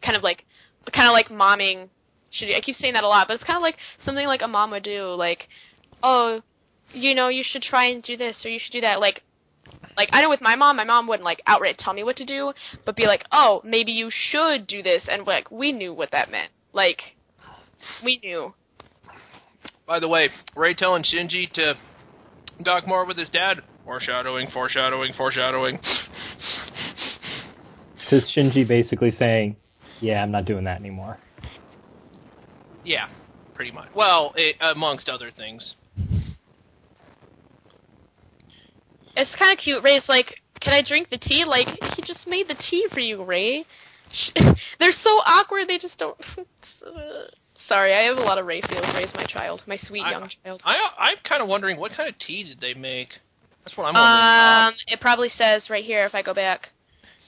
kind of like momming Shinji. I keep saying that a lot, but it's kind of like something like a mom would do, like, oh, you know, you should try and do this, or you should do that. Like I know with my mom wouldn't like outright tell me what to do, but be like, oh, maybe you should do this, and like we knew what that meant. Like we knew. By the way, Rei telling Shinji to talk more with his dad. Foreshadowing. Because Shinji basically saying, yeah, I'm not doing that anymore. Yeah, pretty much. Well, amongst other things. It's kind of cute. Rei's like, can I drink the tea? Like, he just made the tea for you, Rei. They're so awkward, they just don't... Sorry, I have a lot of Rei feels. Rei's my child. My sweet young child. I'm kind of wondering, what kind of tea did they make? That's what I'm wondering. It probably says right here if I go back.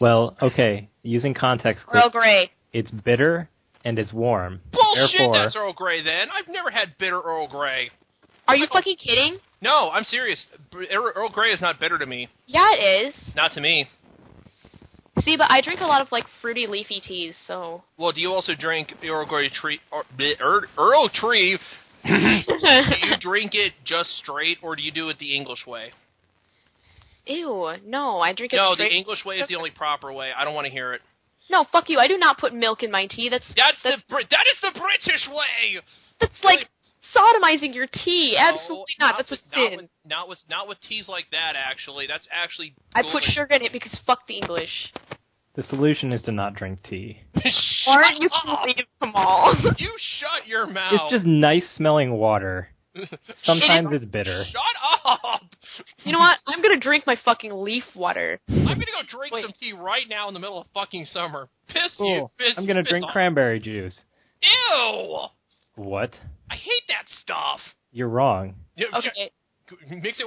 Well, okay, using context... Earl Grey. It's bitter and it's warm. Bullshit, Therefore, that's Earl Grey then. I've never had bitter Earl Grey. Are you fucking kidding? No, I'm serious. Earl Grey is not bitter to me. Yeah, it is. Not to me. See, but I drink a lot of, like, fruity, leafy teas, so... Well, do you also drink Earl Grey tree... Earl Tree... Do you drink it just straight, or do you do it the English way? Ew, no, I drink it No, straight. the English way is the only proper way. I don't want to hear it. No, fuck you. I do not put milk in my tea. That is the British way! That's like sodomizing your tea. Absolutely not. That's a sin. Not with teas like that, actually. That's actually... I put sugar in it because fuck the English. the solution is to not drink tea. Aren't you believe them all? You shut your mouth. It's just nice smelling water. Sometimes it's bitter. Shut up! You know what? I'm gonna drink my fucking leaf water. I'm gonna go drink some tea right now in the middle of fucking summer. I'm gonna drink cranberry juice. Ew! What? I hate that stuff. You're wrong. Okay. Mix it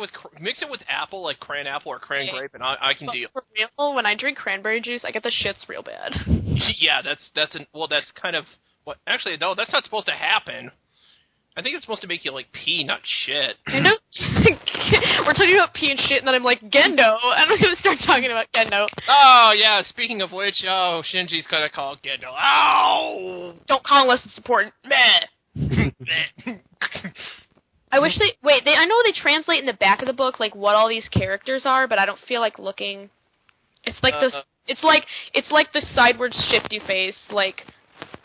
with apple, like cran apple or cran grape, and I can deal. For real, when I drink cranberry juice, I get the shits real bad. Yeah, that's kind of what. Actually, no, that's not supposed to happen. I think it's supposed to make you like pee, not shit. I know. We're talking about pee and shit, and then I'm like, Gendo. I'm gonna start talking about Gendo. Oh yeah. Speaking of which, Shinji's gonna call Gendo. Ow! Don't call unless it's important. Meh. I wish I know they translate in the back of the book like what all these characters are, but I don't feel like looking. It's like it's like the sideways shifty face, like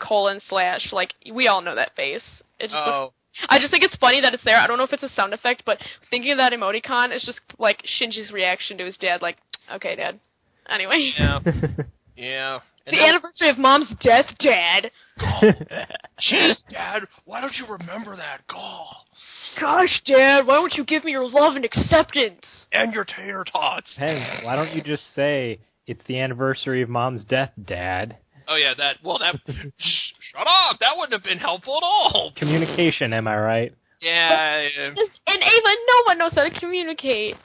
/ like we all know that face. It just I just think it's funny that it's there. I don't know if it's a sound effect, but thinking of that emoticon is just like Shinji's reaction to his dad, like, okay, Dad. Anyway. Yeah. Yeah. It's the anniversary of Mom's death, Dad. Jeez, Dad, why don't you remember that? Gosh, Dad, why don't you give me your love and acceptance? And your tater tots. Hey, why don't you just say, it's the anniversary of Mom's death, Dad? Oh, yeah, shut up! That wouldn't have been helpful at all! Communication, am I right? Yeah. And Ava, no one knows how to communicate.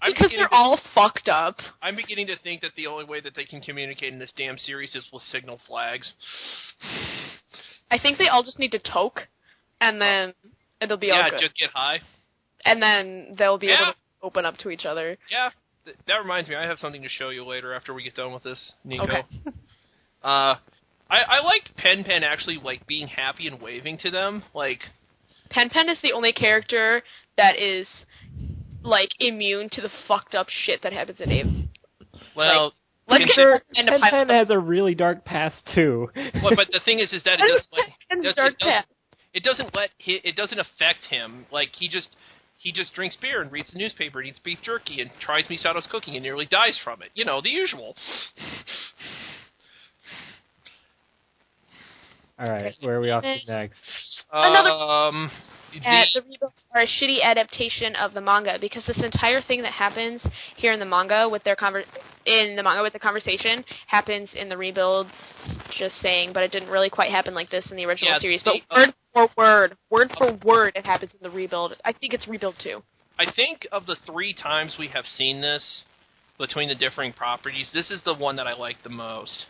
Because they're all fucked up. I'm beginning to think that the only way that they can communicate in this damn series is with signal flags. I think they all just need to toke, and then it'll be all good. Yeah, just get high. And then they'll be able to open up to each other. Yeah. That reminds me, I have something to show you later after we get done with this, Nico. Okay. I liked Pen actually, like, being happy and waving to them, like... Pen is the only character that is, like, immune to the fucked up shit that happens in Abe. Well... Let's get Pen has a really dark past, too. Well, but the thing is that it doesn't affect him. Like, he just drinks beer and reads the newspaper and eats beef jerky and tries Misato's cooking and nearly dies from it. You know, the usual. All right, where are we off to next? the rebuilds are a shitty adaptation of the manga, because this entire thing that happens here in the manga with their the conversation happens in the rebuilds. Just saying, but it didn't really quite happen like this in the original series. But word for word, it happens in the rebuild. I think it's rebuild 2. I think of the 3 times we have seen this between the differing properties, this is the one that I like the most.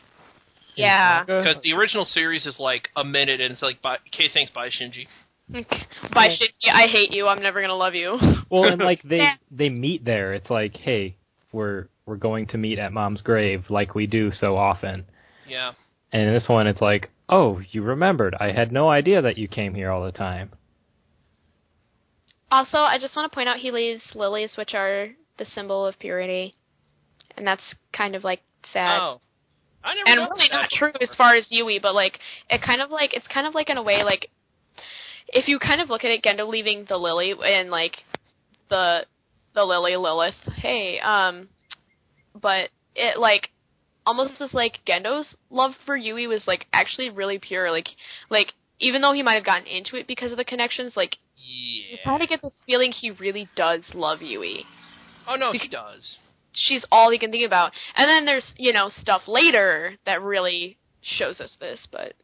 Yeah. Because the original series is like a minute, and it's like, okay, thanks, bye, Shinji. Bye, Shinji, I hate you, I'm never gonna love you. Well, and like they meet there. It's like, hey, we're going to meet at Mom's grave like we do so often. Yeah. And in this one, it's like, oh, you remembered. I had no idea that you came here all the time. Also, I just want to point out he leaves lilies, which are the symbol of purity. And that's kind of, like, sad. Oh. I never and noticed really that not before. true as far as Yui, but, like, it's kind of like, in a way, like, if you kind of look at it, Gendo leaving the lily and, like, the lily Lilith, hey, but it, like, almost as, like, Gendo's love for Yui was, like, actually really pure, like, even though he might have gotten into it because of the connections, like, you kind of get this feeling he really does love Yui. Oh, no, he does. She's all he can think about. And then there's, stuff later that really shows us this, but...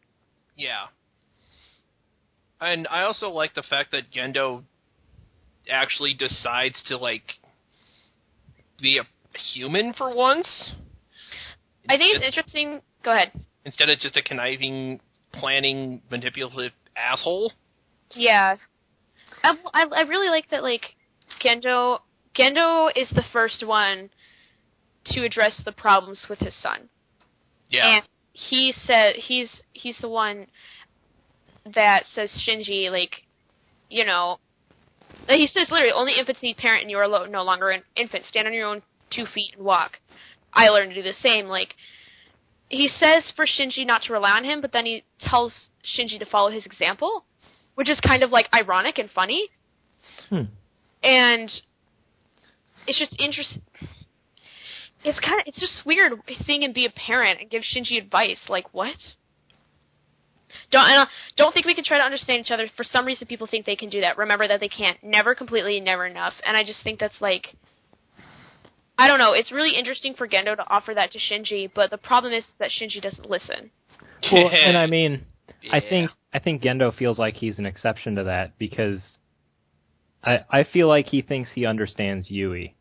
Yeah. And I also like the fact that Gendo actually decides to, like, be a human for once. I think it's interesting... Go ahead. Instead of just a conniving, planning, manipulative asshole. Yeah. I really like that, like, Gendo is the first one to address the problems with his son. Yeah. And he said he's the one that says, Shinji, like, he says literally, only infants need parent and you are no longer an infant. Stand on your own 2 feet and walk. I learned to do the same. Like, he says for Shinji not to rely on him, but then he tells Shinji to follow his example, which is kind of, like, ironic and funny. And it's just interesting. It's just weird seeing him be a parent and give Shinji advice. Like, what? Don't think we can try to understand each other. For some reason, people think they can do that. Remember that they can't. Never completely, never enough. And I just think that's, like... I don't know. It's really interesting for Gendo to offer that to Shinji, but the problem is that Shinji doesn't listen. Well, and I mean, Yeah. I think Gendo feels like he's an exception to that because I feel like he thinks he understands Yui.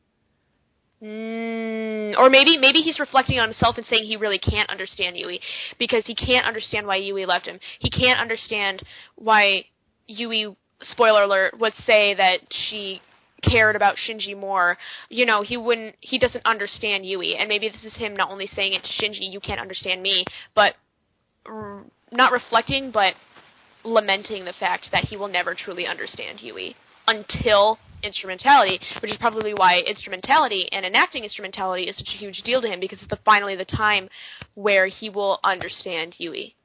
Or maybe he's reflecting on himself and saying he really can't understand Yui because he can't understand why Yui left him. He can't understand why Yui, spoiler alert, would say that she cared about Shinji more. He doesn't understand Yui, and maybe this is him not only saying it to Shinji, you can't understand me, but not reflecting, but lamenting the fact that he will never truly understand Yui until instrumentality, which is probably why instrumentality and enacting instrumentality is such a huge deal to him, because it's finally the time where he will understand Yui.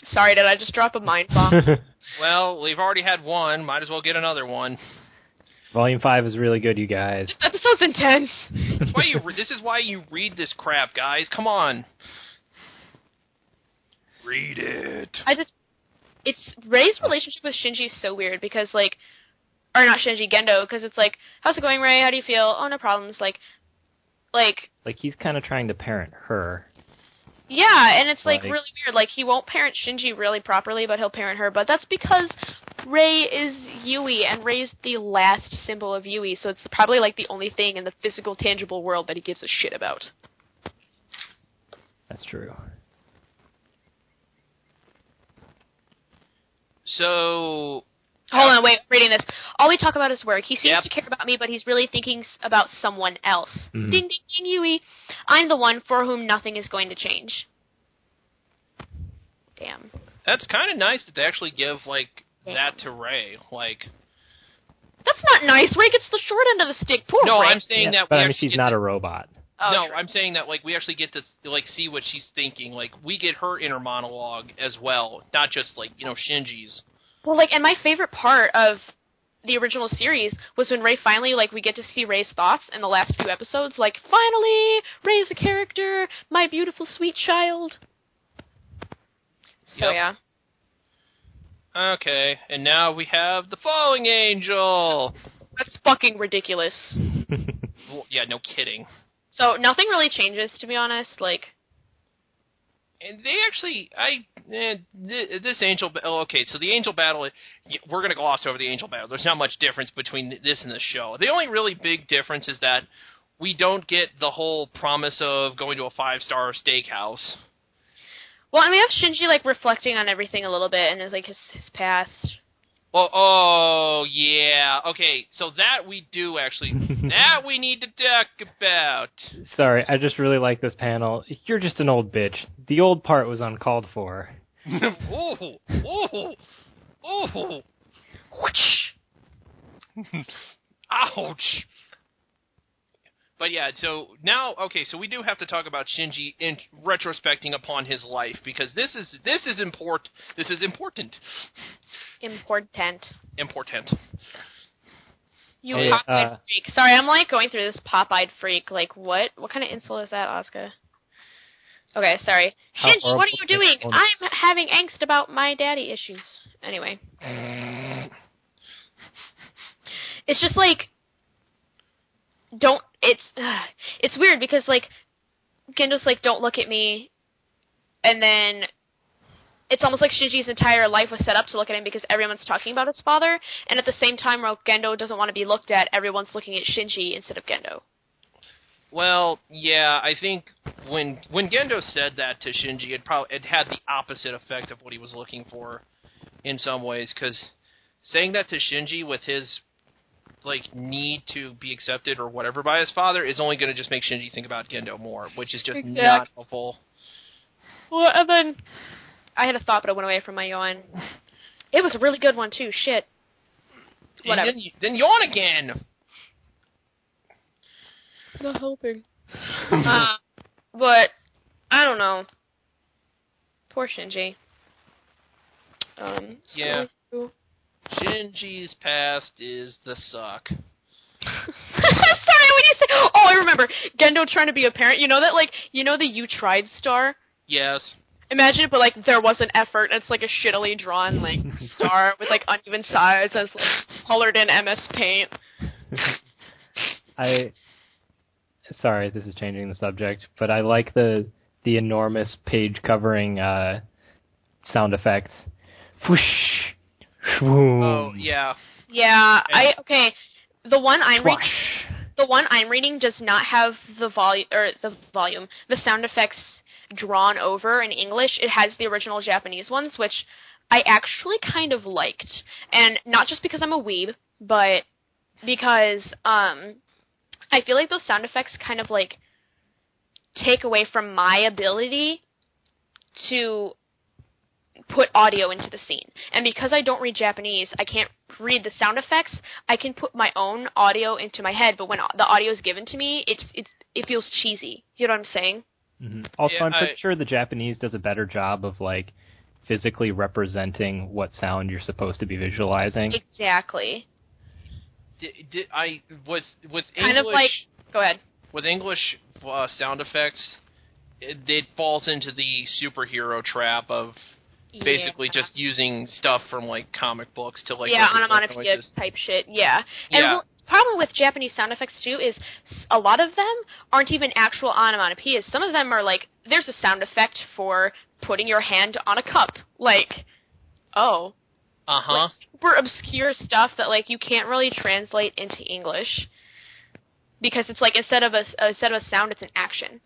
Sorry, did I just drop a mind bomb? Well, we've already had one. Might as well get another one. Volume 5 is really good, you guys. This episode's intense. That's why this is why you read this crap, guys. Come on. Read it. Rei's relationship with Shinji is so weird because, like, or not Shinji, Gendo, because it's like, how's it going, Rei? How do you feel? Oh, no problems. Like he's kind of trying to parent her. Yeah, and it's, like, really weird. Like, he won't parent Shinji really properly, but he'll parent her. But that's because Rei is Yui, and Rei's the last symbol of Yui, so it's probably, like, the only thing in the physical, tangible world that he gives a shit about. That's true. So... Hold on, wait, reading this. All we talk about is work. He seems Yep. to care about me, but he's really thinking about someone else. Mhm. Ding, ding, ding, Yui. I'm the one for whom nothing is going to change. Damn. That's kind of nice that they actually give, like, that to Rei. Like... That's not nice. Rei gets the short end of the stick. Poor No, Rei. I'm saying that But we I mean, actually she's get not to- a robot. Oh, no, true. I'm saying that, like, we actually get to, like, see what she's thinking. Like, we get her inner monologue as well, not just, like, Shinji's. Well, like, and my favorite part of the original series was when Rei finally, like, we get to see Rei's thoughts in the last few episodes. Like, finally, Rei's a character, my beautiful, sweet child. So yeah. Okay, and now we have the falling angel. That's fucking ridiculous. Well, yeah, no kidding. So nothing really changes, to be honest. Like, And they actually, this angel. Oh, okay, so the angel battle. We're gonna gloss over the angel battle. There's not much difference between this and the show. The only really big difference is that we don't get the whole promise of going to a 5-star steakhouse. well, and we have Shinji like reflecting on everything a little bit and his past. Well, oh yeah. Okay, so that we do actually. That we need to talk about. Sorry, I just really like this panel. You're just an old bitch. The old part was uncalled for. Ooh, ooh, ooh. Ouch. But yeah, so now, okay, so we do have to talk about Shinji in retrospecting upon his life, because this is important. This is important. Important. You Hey, pop-eyed freak. Sorry, I'm like going through this pop-eyed freak. Like, what? What kind of insult is that, Asuka? Okay, sorry. Shinji, what are you doing? I'm having angst about my daddy issues. Anyway. It's just like, it's weird because, like, Gendo's like, don't look at me, and then it's almost like Shinji's entire life was set up to look at him because everyone's talking about his father, and at the same time, while Gendo doesn't want to be looked at, everyone's looking at Shinji instead of Gendo. Well, yeah, I think when Gendo said that to Shinji, it had the opposite effect of what he was looking for in some ways, because saying that to Shinji with his like need to be accepted or whatever by his father is only going to just make Shinji think about Gendo more, which is just not helpful. Well, and then I had a thought, but it went away from my yawn. It was a really good one too. Shit. Whatever. Then yawn again. Not helping. But I don't know. Poor Shinji. Yeah. Shinji's past is the suck. Sorry, when you say, oh, I remember Gendo trying to be a parent. You know that, like, the "You Tried" star. Yes. Imagine it, but like there was an effort. And it's like a shittily drawn like star with like uneven sides that's like colored in MS Paint. Sorry, this is changing the subject, but I like the enormous page covering sound effects. Whoosh. Oh yeah. Yeah, The one I'm reading does not have the sound effects drawn over in English. It has the original Japanese ones, which I actually kind of liked, and not just because I'm a weeb, but because I feel like those sound effects kind of like take away from my ability to put audio into the scene. And because I don't read Japanese, I can't read the sound effects. I can put my own audio into my head, but when the audio is given to me, it feels cheesy. You know what I'm saying? Mm-hmm. Also, yeah, I'm pretty sure the Japanese does a better job of like physically representing what sound you're supposed to be visualizing. Exactly. With English, kind of like, go ahead. With English sound effects, it falls into the superhero trap of basically just using stuff from like comic books to like onomatopoeia type shit. Yeah, and well, the problem with Japanese sound effects too is a lot of them aren't even actual onomatopoeias. Some of them are like, there's a sound effect for putting your hand on a cup, like, oh. Like super obscure stuff that like you can't really translate into English because it's like instead of a sound, it's an action.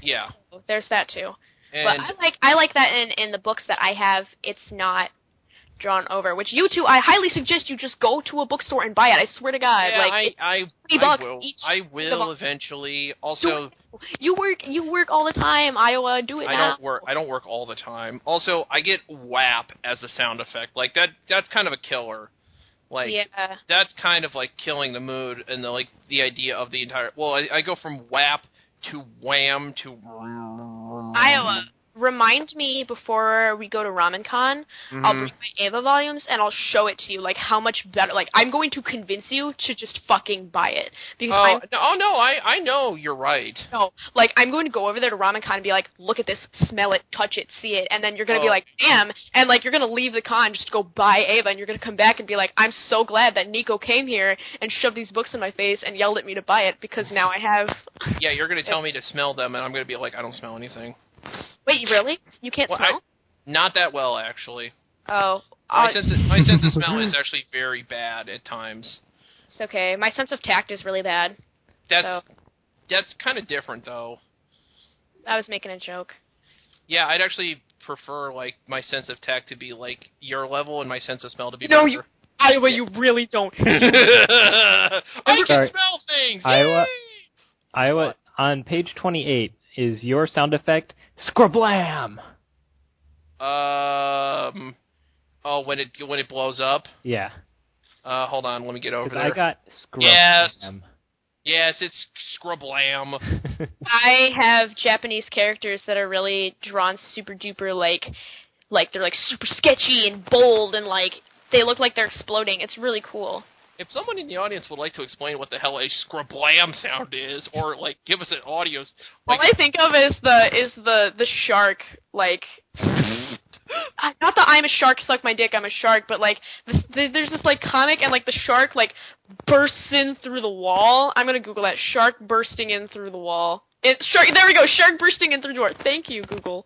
Yeah. So there's that too. And but I like that in the books that I have, it's not drawn over. Which you two, I highly suggest you just go to a bookstore and buy it. I swear to God, yeah, like I will. I will eventually. Also, you work all the time, Iowa. Do it now. I don't work all the time. Also, I get WAP as a sound effect. Like that's kind of a killer. Like that's kind of like killing the mood and the idea of the entire. Well, I go from WAP to wham to Iowa. remind me before we go to RamenCon. Mm-hmm. I'll bring my Ava volumes and I'll show it to you, like how much better. Like I'm going to convince you to just fucking buy it because I know you're right. No, like I'm going to go over there to RamenCon and be like, look at this, smell it, touch it, see it, and then you're gonna be like, damn, and like you're gonna leave the con just to go buy Ava, and you're gonna come back and be like, I'm so glad that Nico came here and shoved these books in my face and yelled at me to buy it because now I have. Yeah, you're gonna tell me to smell them, and I'm gonna be like, I don't smell anything. Wait, really? You can't smell? Not that well, actually. Oh. My sense of smell is actually very bad at times. It's okay. My sense of tact is really bad. That's kind of different, though. I was making a joke. Yeah, I'd actually prefer, like, my sense of tact to be, like, your level and my sense of smell to be No, better. Iowa, you really don't. I can smell things! Iowa, on page 28, is your sound effect Scrablam? Oh, when it blows up? Yeah. Hold on, let me get over there. I got Scrablam. Yes, it's Scrablam. I have Japanese characters that are really drawn super duper like they're like super sketchy and bold and like they look like they're exploding. It's really cool. If someone in the audience would like to explain what the hell a Scrablam sound is, or like give us an audio, like, all I think of is the shark, like not the I'm a shark, suck my dick, I'm a shark, but like there's this like comic and like the shark like bursts in through the wall. I'm gonna Google that, shark bursting in through the wall. There we go, shark bursting in through the door. Thank you, Google.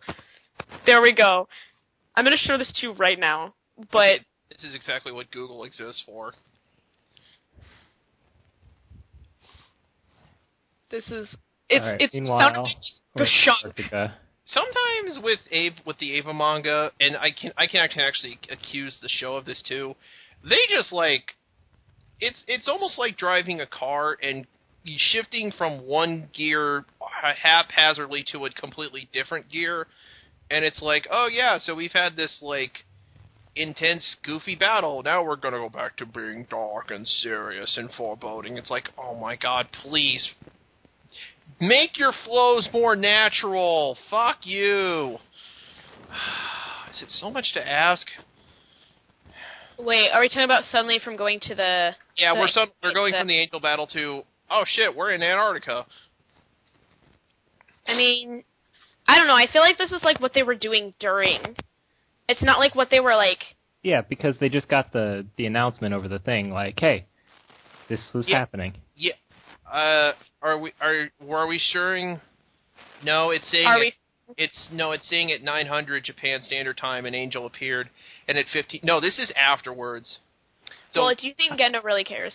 There we go. I'm gonna show this to you right now, but this is exactly what Google exists for. It's meanwhile, the shark. Sometimes with the Ava manga, and I can actually accuse the show of this too. They just like it's almost like driving a car and shifting from one gear haphazardly to a completely different gear, and it's like, oh yeah, so we've had this like intense, goofy battle. Now we're gonna go back to being dark and serious and foreboding. It's like, oh my god, please. Make your flows more natural. Fuck you. Is it so much to ask? Wait, are we talking about suddenly from going to the... Yeah, we're going from the angel battle to, oh shit, we're in Antarctica. I mean, I don't know. I feel like this is like what they were doing during. It's not like what they were like... Yeah, because they just got the announcement over the thing, like, hey, this was happening. Yeah. Are we sharing? No, it's saying it's saying at 900 Japan Standard Time an angel appeared, and at 15. No, this is afterwards. So, well, do you think Gendo really cares?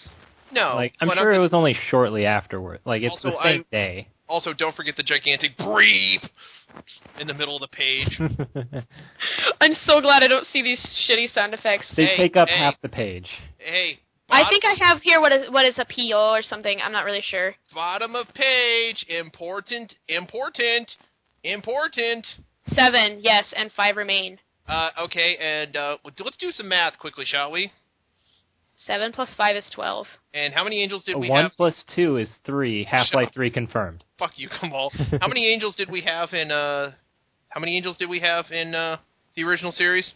No, like I'm sure it was only shortly afterward. Like it's also, the same day. Also, don't forget the gigantic breep in the middle of the page. I'm so glad I don't see these shitty sound effects. They take up half the page. Hey. I think I have here what is a PO or something. I'm not really sure. Bottom of page. Important. 7, yes, and 5 remain. Okay, and let's do some math quickly, shall we? 7 plus 5 is 12. And how many angels did we have? 1 plus 2 is 3. Half-Life 3 confirmed. Fuck you, Kamal. How many angels did we have in the original series?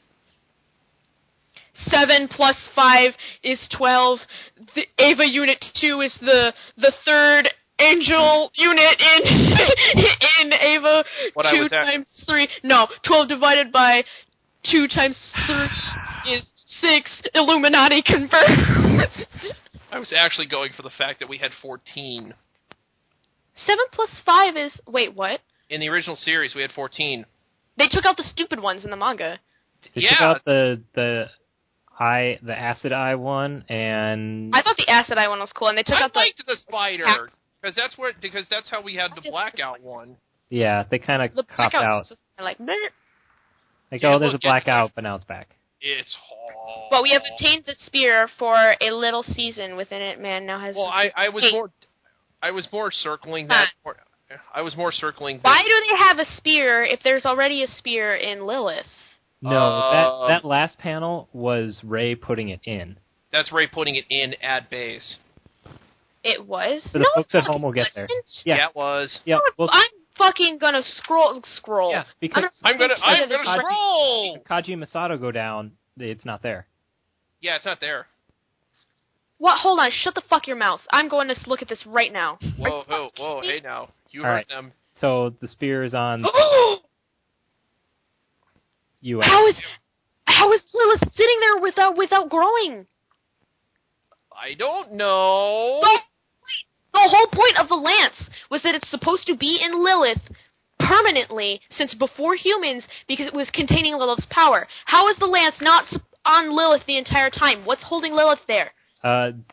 7 plus 5 is 12. The Ava Unit 2 is the third angel unit in Ava. 2 times 3. No, 12 divided by 2 times 3 is 6. Illuminati confirmed. I was actually going for the fact that we had 14. 7 plus 5 is... Wait, what? In the original series, we had 14. They took out the stupid ones in the manga. They took out the acid eye one, and I thought the acid eye one was cool, and they took out the spider because that's how we had the blackout one. Yeah, they kind of copped out. Like, there's a blackout, but now it's back. It's hard. Well, we have obtained the spear for a little season within it. Man now has. Well, I was more circling that. I was more circling. Why do they have a spear if there's already a spear in Lilith? No, that last panel was Ray putting it in. That's Ray putting it in at base. It was? So the folks at home will get there. Yeah, it was. Yeah, fucking gonna scroll. Yeah, because I'm gonna scroll. Kaji and Misato go down. It's not there. Yeah, it's not there. What? Hold on. Shut the fuck your mouth. I'm going to look at this right now. Whoa, hey now. You All heard right. them. So the spear is on U.S. How is Lilith sitting there without growing? I don't know. The whole point of the lance was that it's supposed to be in Lilith permanently since before humans because it was containing Lilith's power. How is the lance not on Lilith the entire time? What's holding Lilith there?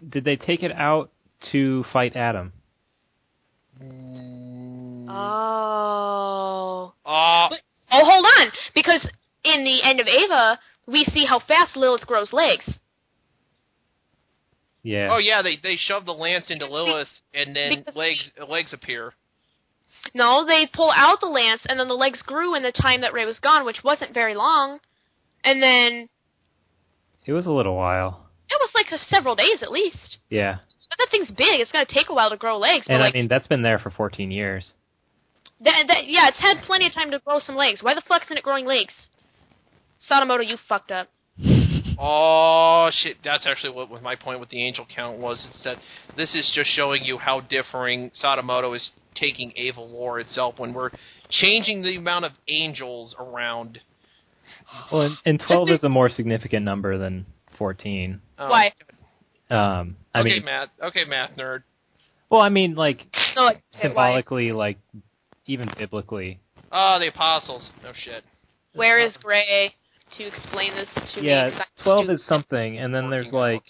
Did they take it out to fight Adam? Oh. Oh, Hold on, because in the end of Ava, we see how fast Lilith grows legs. Yeah. Oh yeah, they shove the lance into Lilith, and then legs appear. No, they pull out the lance, and then the legs grew in the time that Rey was gone, which wasn't very long. And then It was a little while. it was like several days at least. Yeah. But that thing's big. It's going to take a while to grow legs. And but I mean, that's been there for 14 years. Yeah, it's had plenty of time to grow some legs. Why the fuck isn't it growing legs? Sadamoto, you fucked up. Oh shit! That's actually what my point with the angel count was. It's that this is just showing you how differing Sadamoto is taking Ava lore itself when we're changing the amount of angels around. Well, and 12 is a more significant number than 14. Why? I mean, math nerd. well, I mean, like, No, like, symbolically, like, even biblically. Oh, the apostles. No shit. Where is Gray to explain this to me? Yeah, 'Cause I'm 12 stupid. is something, and then there's, like,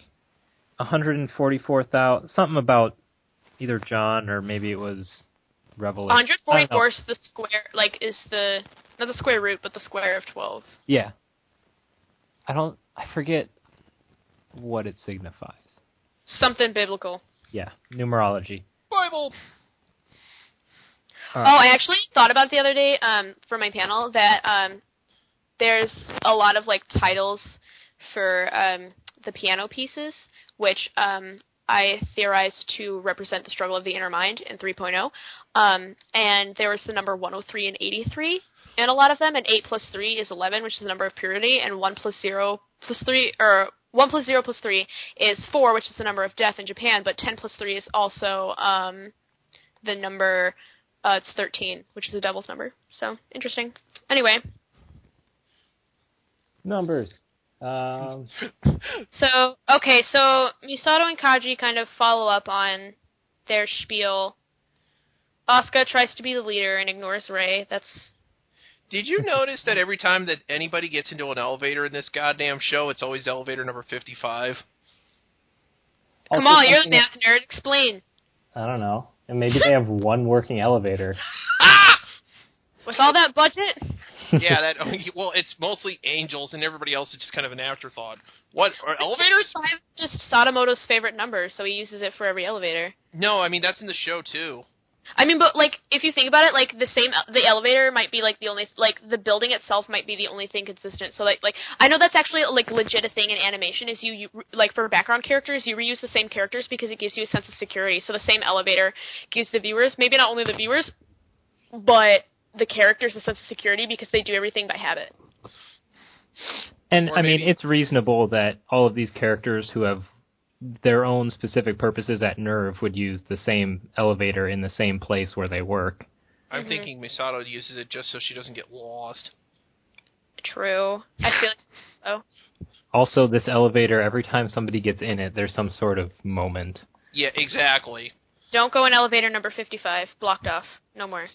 144,000, something about either John or maybe it was Revelation. 144 is the square, like, is the, not the square root, but the square of 12. Yeah. I forget what it signifies. Something biblical. Yeah, numerology. Bible. Oh, I actually thought about it the other day, for my panel, that, there's a lot of, like, titles for, the piano pieces, which, I theorized to represent the struggle of the inner mind in 3.0. And there was the number 103 and 83 in a lot of them, and 8 plus 3 is 11, which is the number of purity, and 1 plus 0 plus 3, or 1 plus 0 plus 3 is 4, which is the number of death in Japan, but 10 plus 3 is also, the number, it's 13, which is a devil's number. So, interesting. Anyway. Numbers. So Misato and Kaji kind of follow up on their spiel. Asuka tries to be the leader and ignores Rey. Did you notice that every time that anybody gets into an elevator in this goddamn show, it's always elevator number 55? Come on, you're the math nerd. Explain. I don't know. And maybe they have one working elevator. With all that budget? Yeah, well, it's mostly angels, and everybody else is just kind of an afterthought. What, are elevators? 5 is just Sadamoto's favorite number, so he uses it for every elevator. No, I mean, that's in the show, too. I mean, but, like, if you think about it, like, the elevator might be, like, the only, like, the building itself might be the only thing consistent. So, like, I know that's actually, like, legit a thing in animation, is you like, for background characters, you reuse the same characters because it gives you a sense of security. So the same elevator gives the viewers, maybe not only the viewers, but the characters a sense of security because they do everything by habit. And, I mean, it's reasonable that all of these characters who have their own specific purposes at NERV would use the same elevator in the same place where they work. I'm thinking Misato uses it just so she doesn't get lost. True. I feel like so. Also, this elevator, every time somebody gets in it, there's some sort of moment. Yeah, exactly. Don't go in elevator number 55. Blocked off. No more.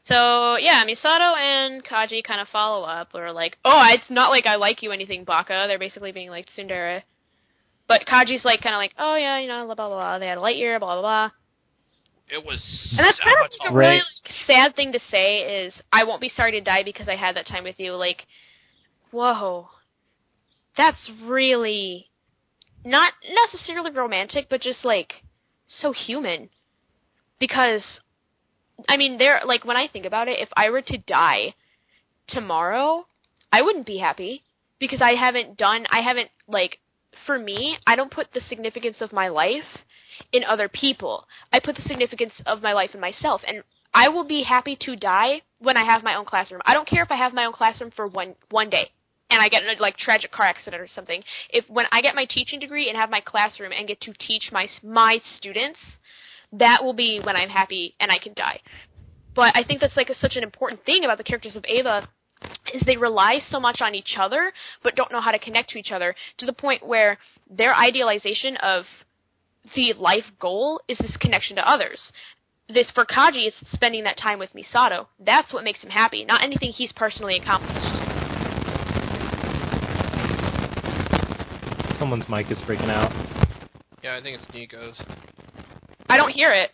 So, yeah, Misato and Kaji kind of follow up. They're like, oh, it's not like I like you anything, Baka. They're basically being like tsundere. But Kaji's like, kind of like, oh, yeah, you know, blah, blah, blah. They had a light year, blah, blah, blah. It was And that's so kind much of like a fun. really like, sad thing to say is, I won't be sorry to die because I had that time with you. Like, whoa. That's really not necessarily romantic, but just, like, so human. Because, I mean, like, when I think about it, if I were to die tomorrow, I wouldn't be happy. Because I haven't, like, for me, I don't put the significance of my life in other people. I put the significance of my life in myself, and I will be happy to die when I have my own classroom. I don't care if I have my own classroom for one day and I get in a like tragic car accident or something. If when I get my teaching degree and have my classroom and get to teach my students, that will be when I'm happy and I can die. But I think that's like such an important thing about the characters of Eva is they rely so much on each other but don't know how to connect to each other, to the point where their idealization of the life goal is this connection to others. This, for Kaji, is spending that time with Misato. That's what makes him happy, not anything he's personally accomplished. Someone's mic is freaking out. Yeah, I think it's Nico's. I don't hear it.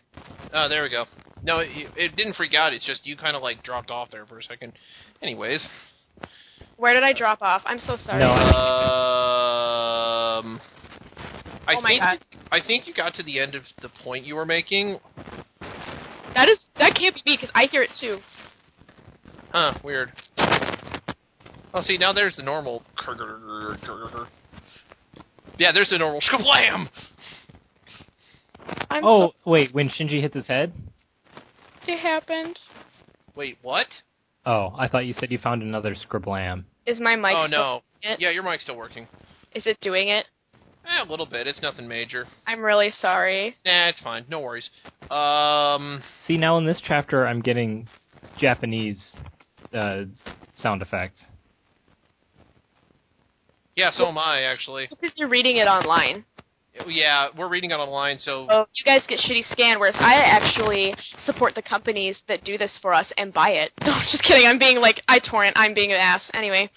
Oh, there we go. No, it didn't freak out. It's just you kind of like dropped off there for a second. Anyways. Where did I drop off? I'm so sorry. No, I think you got to the end of the point you were making. That can't be me, because I hear it too. Huh, weird. Oh, see, now there's the normal... Yeah, there's the normal shablam! Wait, when Shinji hits his head? It happened. Wait, what? Oh, I thought you said you found another scriblam. Is my mic Oh, still no. doing it? Yeah, your mic's still working. Is it doing it? A little bit. It's nothing major. I'm really sorry. Nah, it's fine. No worries. See, now in this chapter, I'm getting Japanese sound effects. Yeah, so am I, actually. Because you're reading it online. Yeah, we're reading it online, so... Oh, you guys get shitty scan, whereas I actually support the companies that do this for us and buy it. No, I'm just kidding. I'm being like, I'm being an ass. Anyway.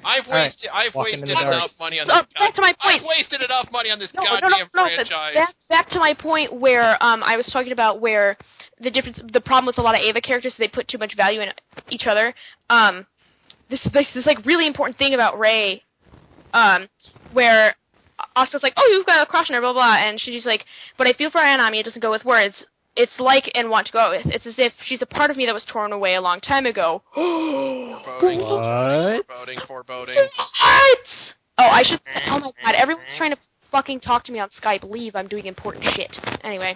I've wasted enough money on this. Back to my point. I've wasted enough money on this goddamn franchise. Back to my point where I was talking about where the problem with a lot of Eva characters is they put too much value in each other. This like really important thing about Rei, where Asuka's like, oh, you've got a crush on her, blah blah, and she's like, but I feel for Ayanami. It doesn't go with words. It's like and want to go with. It's as if she's a part of me that was torn away a long time ago. Foreboding. What? Foreboding. What? Oh, I should. Oh my god! Everyone's trying to fucking talk to me on Skype. Leave. I'm doing important shit. Anyway.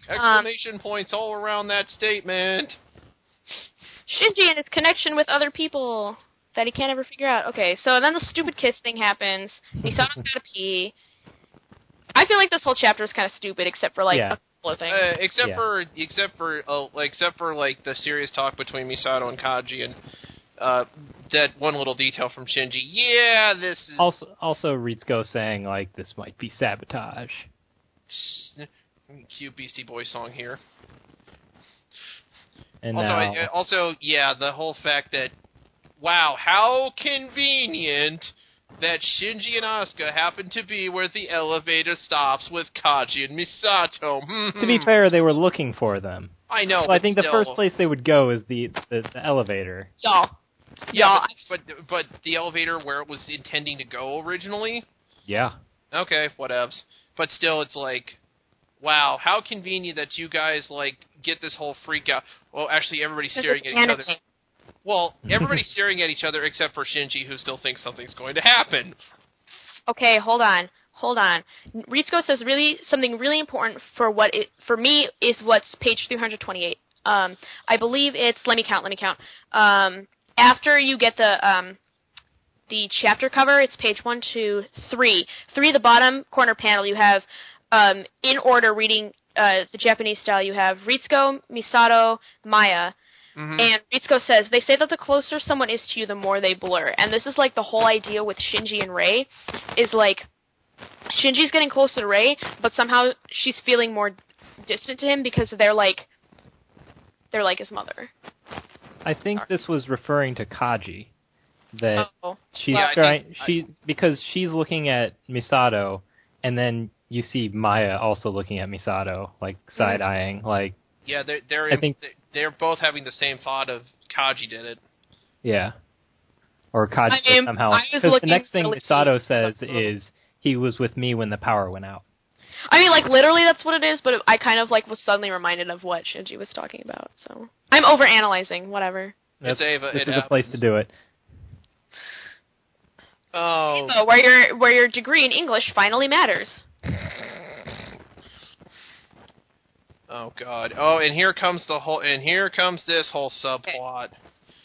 Exclamation points all around that statement. Shinji and his connection with other people that he can't ever figure out. Okay, so then the stupid kiss thing happens. Misato's gotta pee. I feel like this whole chapter is kind of stupid, except for like a couple of things. Except for like the serious talk between Misato and Kaji and that one little detail from Shinji. Yeah, this is also Ritsuko saying like this might be sabotage. Cute Beastie Boys song here. And also, yeah, the whole fact that, wow, how convenient that Shinji and Asuka happen to be where the elevator stops with Kaji and Misato. To be fair, they were looking for them. I know, so I think the first place they would go is the elevator. Yeah, but the elevator where it was intending to go originally? Yeah. Okay, whatevs. But still, it's like, wow, how convenient that you guys, like, get this whole freak out. Well, actually, everybody's staring at each other. Well, everybody's staring at each other except for Shinji, who still thinks something's going to happen. Okay, hold on. Ritsuko says something really important for me is what's page 328. I believe it's, let me count. After you get the chapter cover, it's page 1, 2, 3. 3, the bottom corner panel, you have, in order reading the Japanese style, you have Ritsuko, Misato, Maya. Mm-hmm. And Ritsuko says, they say that the closer someone is to you, the more they blur. And this is like the whole idea with Shinji and Rei, is like, Shinji's getting closer to Rei, but somehow she's feeling more distant to him because they're like his mother. I think this was referring to Kaji. That because she's looking at Misato, and then you see Maya also looking at Misato, like side-eyeing, like... Yeah, they're both having the same thought of Kaji did it. Yeah. Or Kaji somehow... Because the next thing Misato says is, he was with me when the power went out. I mean, like, literally that's what it is, but I kind of, like, was suddenly reminded of what Shinji was talking about, so... I'm overanalyzing, whatever. It's Ava, this is the place to do it. Oh. So where your degree in English finally matters. Oh God. Oh, and here comes this whole subplot.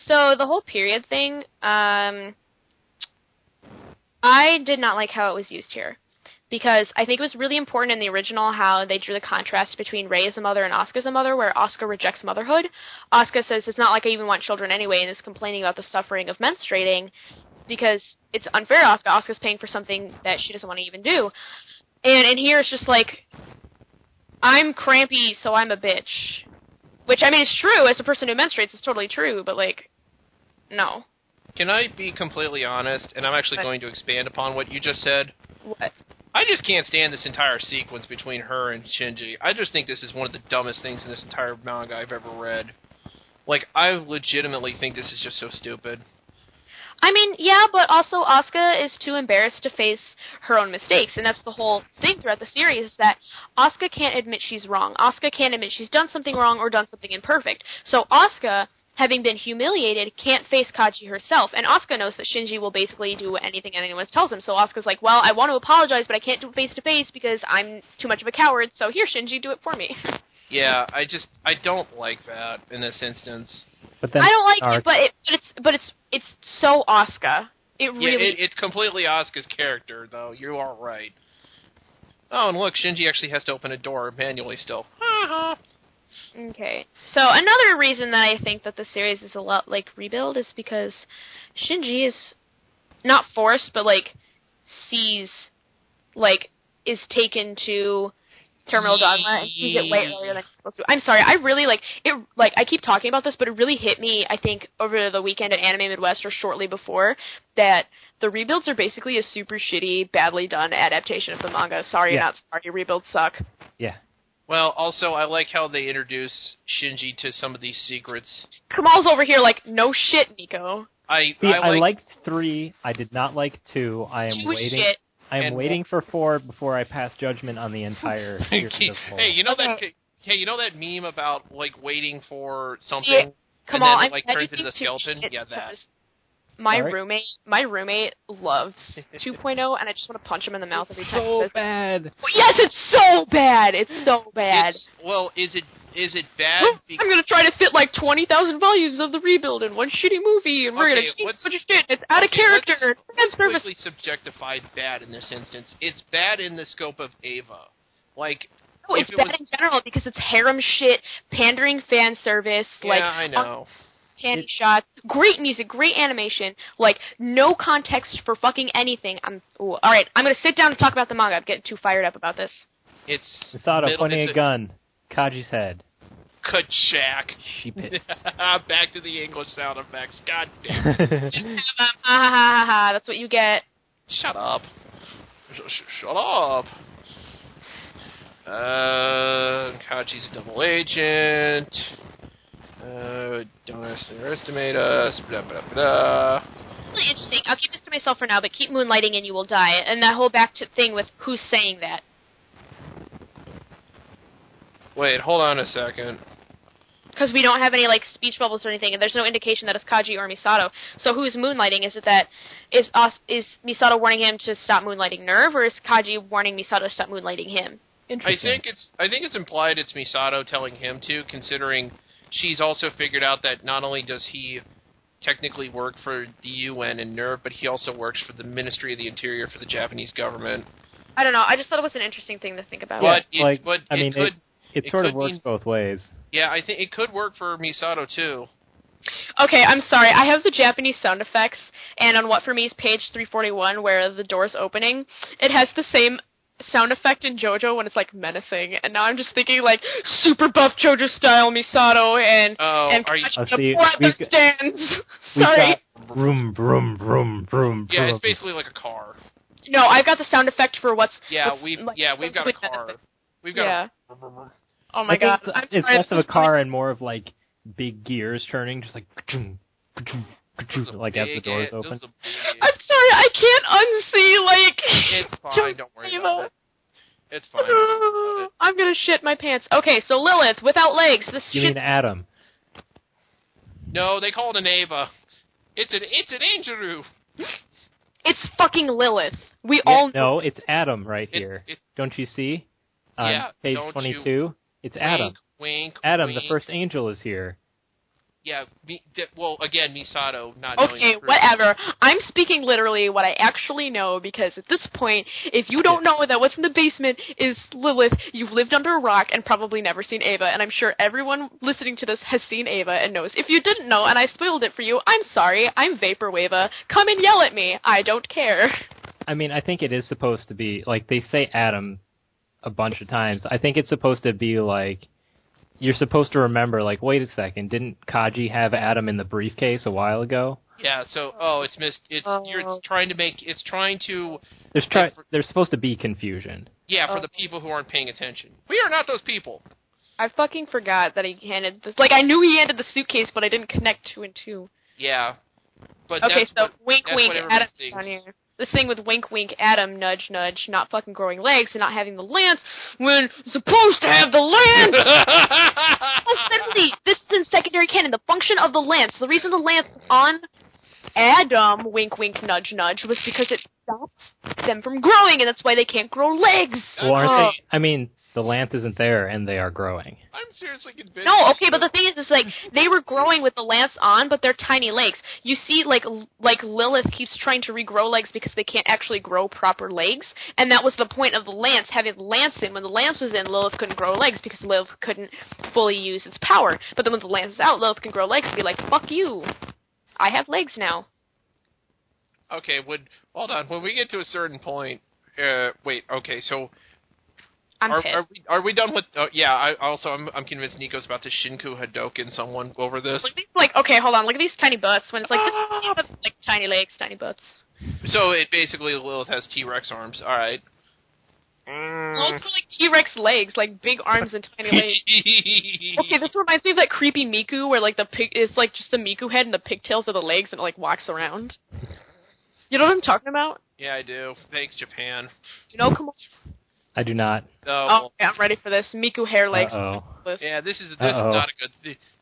So the whole period thing, I did not like how it was used here. Because I think it was really important in the original how they drew the contrast between Rei as a mother and Asuka as a mother, where Asuka rejects motherhood. Asuka says, it's not like I even want children anyway, and is complaining about the suffering of menstruating, because it's unfair to Asuka. Asuka's paying for something that she doesn't want to even do. And in here, it's just like, I'm crampy, so I'm a bitch. Which, I mean, it's true. As a person who menstruates, it's totally true, but, like, no. Can I be completely honest? And I'm actually going to expand upon what you just said. What? I just can't stand this entire sequence between her and Shinji. I just think this is one of the dumbest things in this entire manga I've ever read. Like, I legitimately think this is just so stupid. I mean, yeah, but also Asuka is too embarrassed to face her own mistakes, and that's the whole thing throughout the series, is that Asuka can't admit she's wrong. Asuka can't admit she's done something wrong or done something imperfect. So Asuka, having been humiliated, can't face Kaji herself, and Asuka knows that Shinji will basically do anything anyone tells him, so Asuka's like, well, I want to apologize, but I can't do it face-to-face because I'm too much of a coward, so here, Shinji, do it for me. Yeah, I don't like that in this instance. But then I don't like it, but it's so Asuka. It really it's completely Asuka's character, though. You are right. Oh, and look, Shinji actually has to open a door manually still. Okay. So another reason that I think that the series is a lot like Rebuild is because Shinji is not forced, but like sees, like, is taken to Terminal Dogma and sees it way earlier than he's supposed to. I'm sorry, I really like it. Like, I keep talking about this, but it really hit me, I think, over the weekend at Anime Midwest or shortly before, that the Rebuilds are basically a super shitty, badly done adaptation of the manga. Sorry, not sorry, Rebuilds suck. Yeah. Well, also, I like how they introduce Shinji to some of these secrets. Kamal's over here like, no shit, Nico. I liked 3. I did not like 2. I am waiting. Shit. I am waiting for 4 before I pass judgment on the entire series as a whole. Hey, you know that meme about, like, waiting for something Come and on, then it, like, turns into the skeleton? Yeah, that. My roommate loves 2.0, and I just want to punch him in the mouth every time he says bad. Yes, it's so bad. It's so bad. Is it bad? I'm gonna try to fit like 20,000 volumes of the Rebuild in one shitty movie, and we're gonna change a bunch of shit. It's out of character. Let's quickly subjectify bad in this instance. It's bad in the scope of Ava. Like, no, it's bad in general because it's harem shit, pandering fan service. Yeah, like, I know. Panty shots, great music, great animation, like, no context for fucking anything. Alright, I'm gonna sit down and talk about the manga. I'm getting too fired up about this. It's Misato pointing a gun. Kaji's head. Kachak. She pissed. Back to the English sound effects. God damn it. That's what you get. Shut up. Shut up. Kaji's a double agent. Don't underestimate us. Blah, blah, blah. Really interesting. I'll keep this to myself for now, but keep moonlighting and you will die. And that whole back to thing with who's saying that. Wait, hold on a second. Because we don't have any, like, speech bubbles or anything, and there's no indication that it's Kaji or Misato. So who's moonlighting? Is it that is Misato warning him to stop moonlighting Nerve, or is Kaji warning Misato to stop moonlighting him? I think it's implied it's Misato telling him to, considering she's also figured out that not only does he technically work for the UN and NERV, but he also works for the Ministry of the Interior for the Japanese government. I don't know. I just thought it was an interesting thing to think about. It sort of works both ways. Yeah, I think it could work for Misato too. Okay, I'm sorry. I have the Japanese sound effects, and on What For Me is page 341, where the door's opening, it has the same sound effect in JoJo when it's, like, menacing, and now I'm just thinking, like, super buff JoJo style Misato and the stands. Sorry. Vroom, vroom, vroom, vroom. Yeah, it's basically like a car. No, I've got the sound effect for we've got a car. We've got Oh my god. It's less of a car and more of, like, big gears turning, just like, like as the doors open. I'm sorry, I can't unsee, like... It's fine, don't worry about it. It's fine. I'm gonna shit my pants. Okay, so Lilith, without legs. You mean Adam? No, they call it an Ava. It's an Angelou. It's fucking Lilith. We Yeah, all know. no, it's Adam right here. It- Don't you see? On Yeah, page don't 22, you- it's Adam. Wink. Adam, wink. the first angel, is here. Yeah, well, again, Misato not knowing. Okay, the truth. whatever. I'm speaking literally what I actually know, because at this point, if you don't know that what's in the basement is Lilith, you've lived under a rock and probably never seen Ava, and I'm sure everyone listening to this has seen Ava and knows. If you didn't know and I spoiled it for you, I'm sorry. I'm Vaporwave. Come and yell at me. I don't care. I mean, I think it is supposed to be, like, they say Adam a bunch of times. I think it's supposed to be, like, you're supposed to remember, like, wait a second, didn't Kaji have Adam in the briefcase a while ago? Yeah, so, it's missed, you're trying to make, it's trying to... There's supposed to be confusion. Yeah, for the people who aren't paying attention. We are not those people. I fucking forgot that he handed this. Like, I knew he handed the suitcase, but I didn't connect two and two. Yeah. But okay, so what, wink, wink, what Adam thinks. down here. This thing with wink, wink, Adam, nudge, nudge, not fucking growing legs and not having the lance when supposed to have the lance! This is in secondary canon. The function of the lance, the reason the lance is on Adam, wink, wink, nudge, nudge, was because it stops them from growing, and that's why they can't grow legs! Well, aren't they? I mean, the lance isn't there, and they are growing. I'm seriously convinced. No, okay, but the thing is, like, they were growing with the lance on, but they're tiny legs. You see, like Lilith keeps trying to regrow legs because they can't actually grow proper legs, and that was the point of the lance, having the lance in. When the lance was in, Lilith couldn't grow legs because Lilith couldn't fully use its power. But then when the lance is out, Lilith can grow legs and be like, fuck you, I have legs now. Okay, hold on. When we get to a certain point, wait, okay, so... I'm pissed. Are we done with? Yeah. I'm convinced Nico's about to Shinku Hadoken someone over this. Okay, hold on. Look at these tiny butts. When it's like tiny legs, tiny butts. So it basically Lilith has T-Rex arms. All right. Well, it's like T-Rex legs, like big arms and tiny legs. Okay, this reminds me of that creepy Miku where like the pig, it's like just the Miku head and the pigtails are the legs and it like walks around. You know what I'm talking about? Yeah, I do. Thanks, Japan. You know, come on. I do not. Oh, okay, I'm ready for this. Miku hair legs. Uh-oh. Yeah, this is not a good.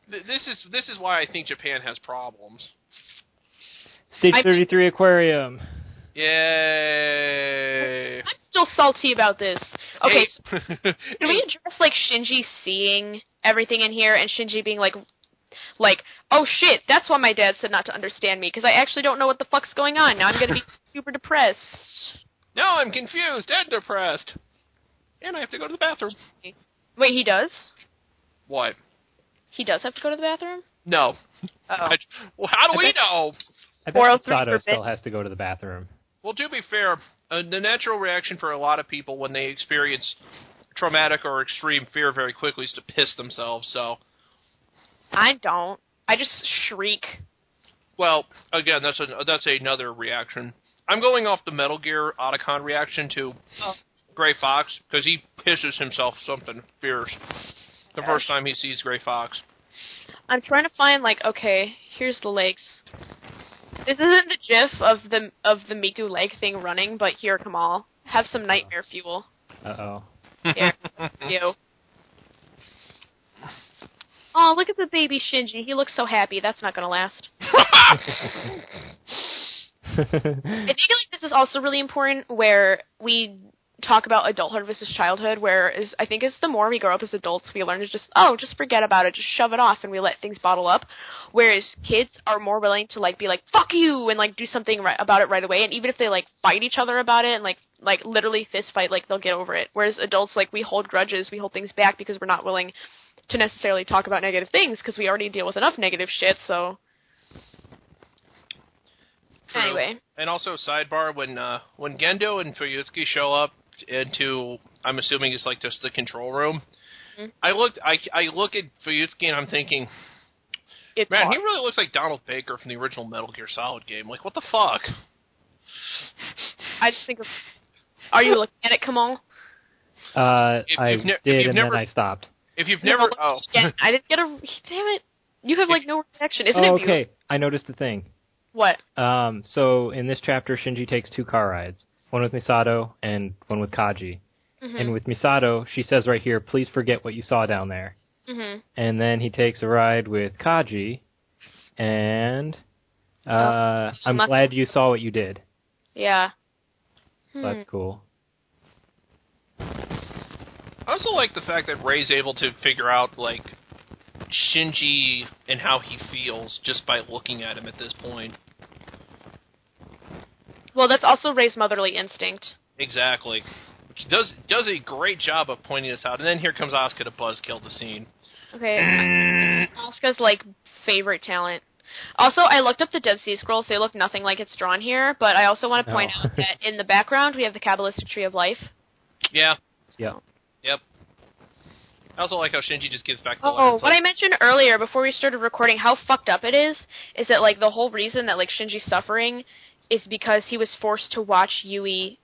This is why I think Japan has problems. Stage 33 aquarium. Yay! I'm still salty about this. Okay, Hey. can we address like Shinji seeing everything in here and Shinji being like, oh shit, that's why my dad said not to understand me, because I actually don't know what the fuck's going on. Now I'm gonna be super depressed. Now I'm confused and depressed. And I have to go to the bathroom. Wait, he does? What? He does have to go to the bathroom? No. Oh. Well, how do we know? I bet Misato still has to go to the bathroom. Well, to be fair, the natural reaction for a lot of people when they experience traumatic or extreme fear very quickly is to piss themselves, so... I don't. I just shriek. Well, again, that's another reaction. I'm going off the Metal Gear Otacon reaction to Gray Fox, because he pisses himself something fierce the first time he sees Gray Fox. I'm trying to find, okay, here's the legs. This isn't the gif of the Miku leg thing running, but here, Kamal, have some nightmare fuel. Uh-oh. Here, you. Oh, look at the baby Shinji. He looks so happy. That's not gonna last. I think this is also really important where we talk about adulthood versus childhood, I think the more we grow up as adults, we learn to just forget about it, just shove it off, and we let things bottle up. Whereas kids are more willing to be like, fuck you, and do something about it right away. And even if they fight each other about it and literally fist fight, they'll get over it. Whereas adults, we hold grudges, we hold things back because we're not willing to necessarily talk about negative things because we already deal with enough negative shit. So True. Anyway, and also sidebar when Gendo and Fuyusuke show up into, I'm assuming it's just the control room. Mm-hmm. I look at Fuyusuke and I'm thinking, it's man, hard. he really looks like Donald Baker from the original Metal Gear Solid game. What the fuck? I just think of, are you looking at it, Kamal? I did, and then I stopped. If you've never... Oh. I didn't get a... Damn it. You have, no reaction. Isn't it beautiful? Okay. I noticed the thing. What? So, in this chapter, Shinji takes 2 car rides. One with Misato and one with Kaji. Mm-hmm. And with Misato, she says right here, please forget what you saw down there. Mm-hmm. And then he takes a ride with Kaji, and I'm glad you saw what you did. Yeah. So that's cool. I also like the fact that Rei's able to figure out, like, Shinji and how he feels just by looking at him at this point. Well, that's also Rei's motherly instinct. Exactly. Which does a great job of pointing this out. And then here comes Asuka to buzzkill the scene. Okay. Asuka's, like, favorite talent. Also, I looked up the Dead Sea Scrolls. They look nothing like it's drawn here, but I also want to point out that in the background we have the Kabbalistic Tree of Life. Yeah. Yeah. Yep. I also like how Shinji just gives back the letter. Oh, what I mentioned earlier before we started recording, how fucked up it is that, like, the whole reason that, like, Shinji's suffering is because he was forced to watch Yui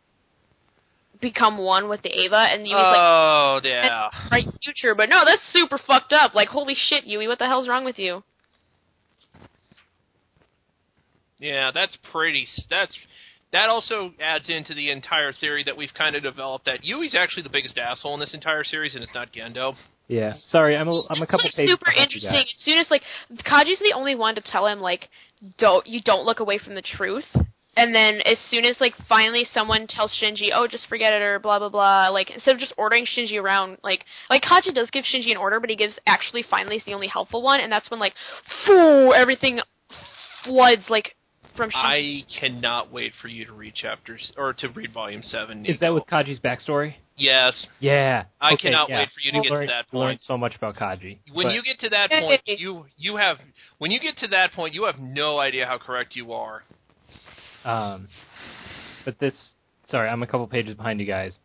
become one with the Eva, and Yui's like, oh, yeah. Bright future, but no, that's super fucked up. Like, holy shit, Yui, what the hell's wrong with you? Yeah, that also adds into the entire theory that we've kind of developed that Yui's actually the biggest asshole in this entire series, and it's not Gendo. Yeah. Sorry, I'm a couple like, pages super interesting. As soon as, like, Kaji's the only one to tell him, like, don't look away from the truth. And then as soon as, like, finally someone tells Shinji, oh, just forget it, or blah, blah, blah, like, instead of just ordering Shinji around, like Kaji does give Shinji an order, but he gives, actually, finally is the only helpful one, and that's when, like, everything floods, like, from Shinji. I cannot wait for you to read chapters, or to read Volume 7, Nico. Is that with Kaji's backstory? Yes. Yeah. I cannot wait for you to get to that point. Learn so much about Kaji. When you get to that point, you have no idea how correct you are. But this, sorry, I'm a couple pages behind you guys.